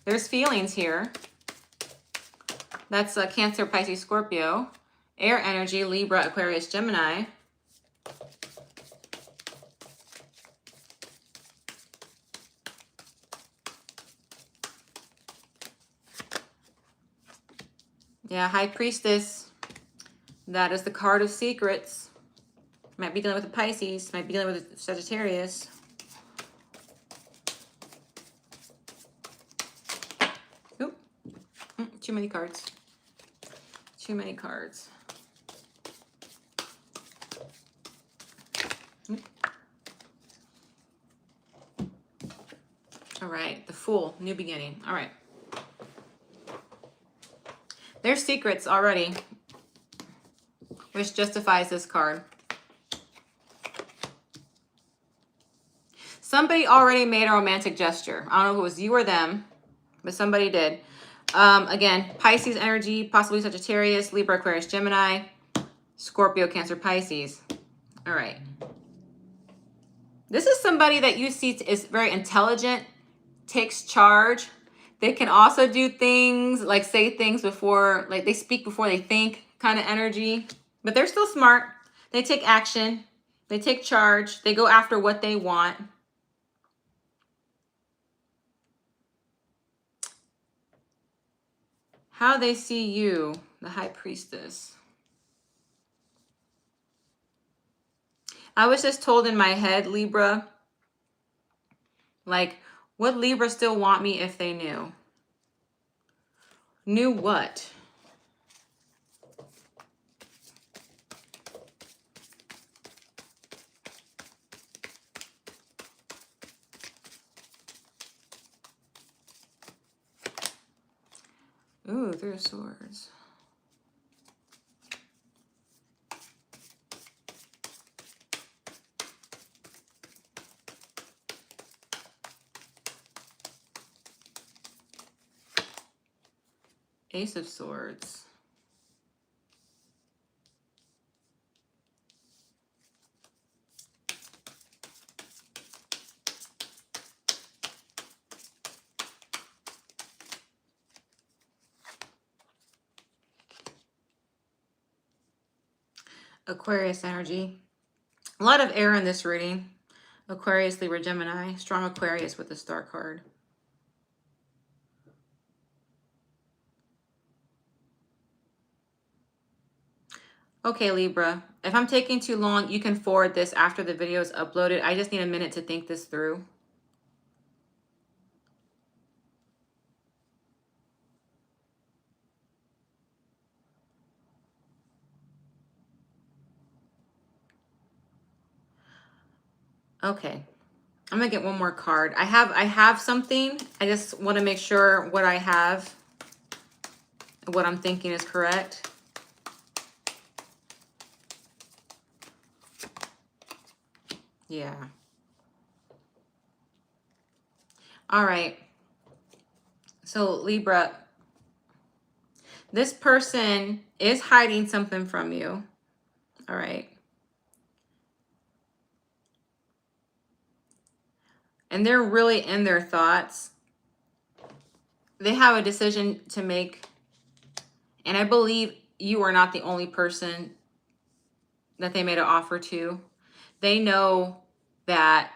There's feelings here. That's Cancer, Pisces, Scorpio. Air energy, Libra, Aquarius, Gemini. Yeah, High Priestess. That is the card of secrets. Might be dealing with a Pisces. Might be dealing with a Sagittarius. Oop. Too many cards. Too many cards. All right, the Fool, new beginning. All right. There's secrets already, which justifies this card. Somebody already made a romantic gesture. I don't know if it was you or them, but somebody did. Again, Pisces energy, possibly Sagittarius, Libra, Aquarius, Gemini, Scorpio, Cancer, Pisces. All right. This is somebody that you see is very intelligent, takes charge. They can also do things like say things before, like they speak before they think kind of energy, but they're still smart. They take action. They take charge. They go after what they want. How they see you, the High Priestess. I was just told in my head, Libra, like, would Libra still want me if they knew? Knew what? Ooh, 3 of Swords. Ace of Swords. Aquarius energy. A lot of air in this reading. Aquarius, Libra, Gemini. Strong Aquarius with the Star card. Okay, Libra, if I'm taking too long, you can forward this after the video is uploaded. I just need a minute to think this through. Okay, I'm gonna get one more card. I have something. I just want to make sure what I have, what I'm thinking is correct. Yeah. All right. So Libra, this person is hiding something from you. All right. And they're really in their thoughts. They have a decision to make. And I believe you are not the only person that they made an offer to. They know that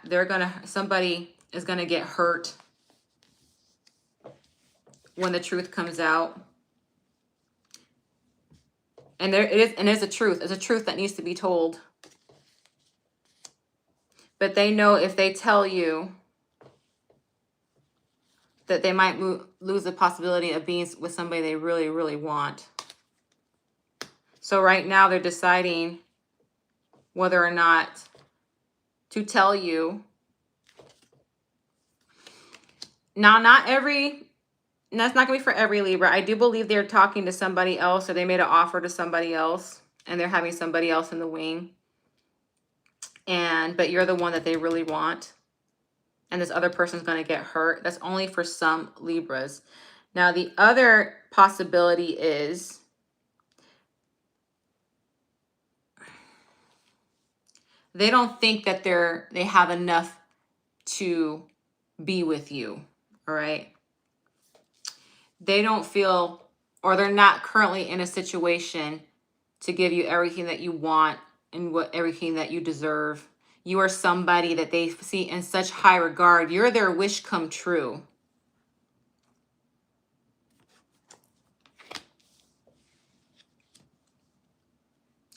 somebody is gonna get hurt when the truth comes out. And it is a truth. It's a truth that needs to be told. But they know if they tell you that they might lose the possibility of being with somebody they really, really want. So right now they're deciding whether or not to tell you. Now, that's not going to be for every Libra. I do believe they're talking to somebody else, or they made an offer to somebody else and they're having somebody else in the wing. But you're the one that they really want. And this other person's going to get hurt. That's only for some Libras. Now, the other possibility is they don't think that they have enough to be with you. All right. They don't feel, or they're not currently in a situation to give you everything that you want and everything that you deserve. You are somebody that they see in such high regard. You're their wish come true.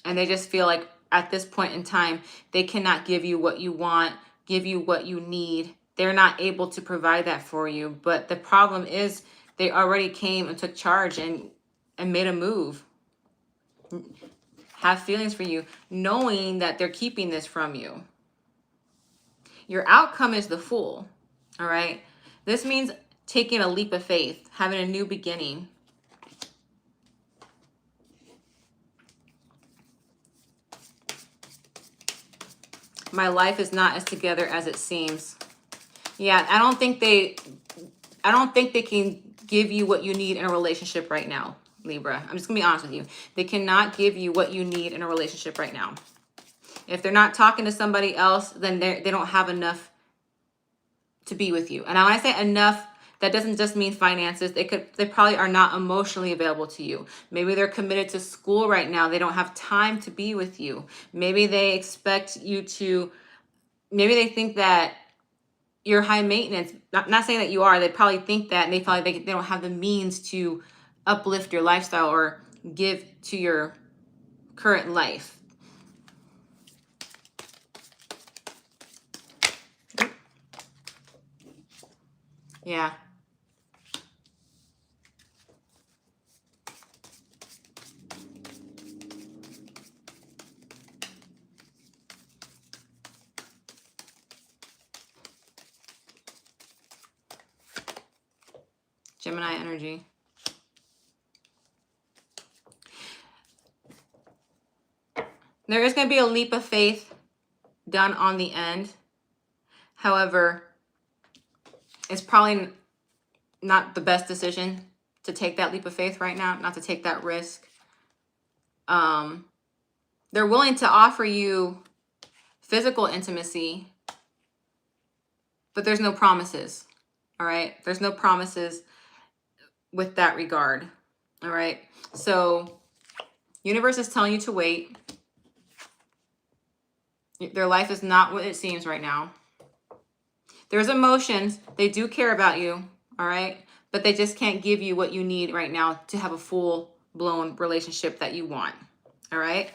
And they just feel like at this point in time, they cannot give you what you want, give you what you need. They're not able to provide that for you. But the problem is they already came and took charge and made a move. Have feelings for you, knowing that they're keeping this from you. Your outcome is the Fool. All right. This means taking a leap of faith, having a new beginning. My life is not as together as it seems. Yeah, I don't think they can give you what you need in a relationship right now, Libra. I'm just gonna be honest with you. They cannot give you what you need in a relationship right now. If they're not talking to somebody else, then they don't have enough to be with you. And when I say enough, that doesn't just mean finances. They probably are not emotionally available to you. Maybe they're committed to school right now. They don't have time to be with you. Maybe they expect you to, maybe they think that you're high maintenance. Not saying that you are. They probably think that, and they don't have the means to uplift your lifestyle or give to your current life. Yeah. Gemini energy. There is going to be a leap of faith done on the end. However, it's probably not the best decision to take that leap of faith right now, not to take that risk. They're willing to offer you physical intimacy, but there's no promises. All right. There's no promises with that regard. All right. So universe is telling you to wait. Their life is not what it seems right now. There's emotions. They do care about you. All right. But they just can't give you what you need right now to have a full-blown relationship that you want. All right.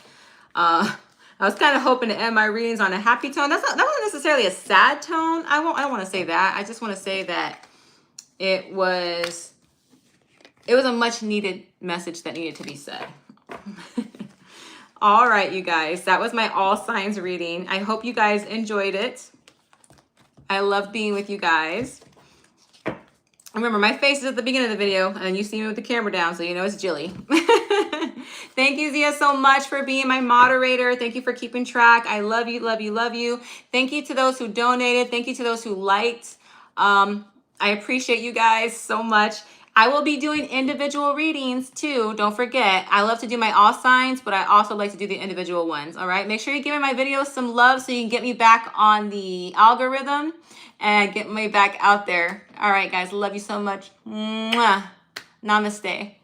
I was kind of hoping to end my readings on a happy tone. That wasn't necessarily a sad tone. I don't want to say that. I just want to say that it was a much needed message that needed to be said. All right, you guys, that was my all signs reading. I hope you guys enjoyed it. I love being with you guys. Remember, my face is at the beginning of the video, and you see me with the camera down, so you know it's Jilly. Thank you, Zia, so much for being my moderator. Thank you for keeping track. I love you, love you, love you. Thank you to those who donated. Thank you to those who liked. I appreciate you guys so much. I will be doing individual readings too. Don't forget, I love to do my all signs, but I also like to do the individual ones. All right. Make sure you give me my videos some love so you can get me back on the algorithm and get me back out there. All right, guys. Love you so much. Mwah. Namaste.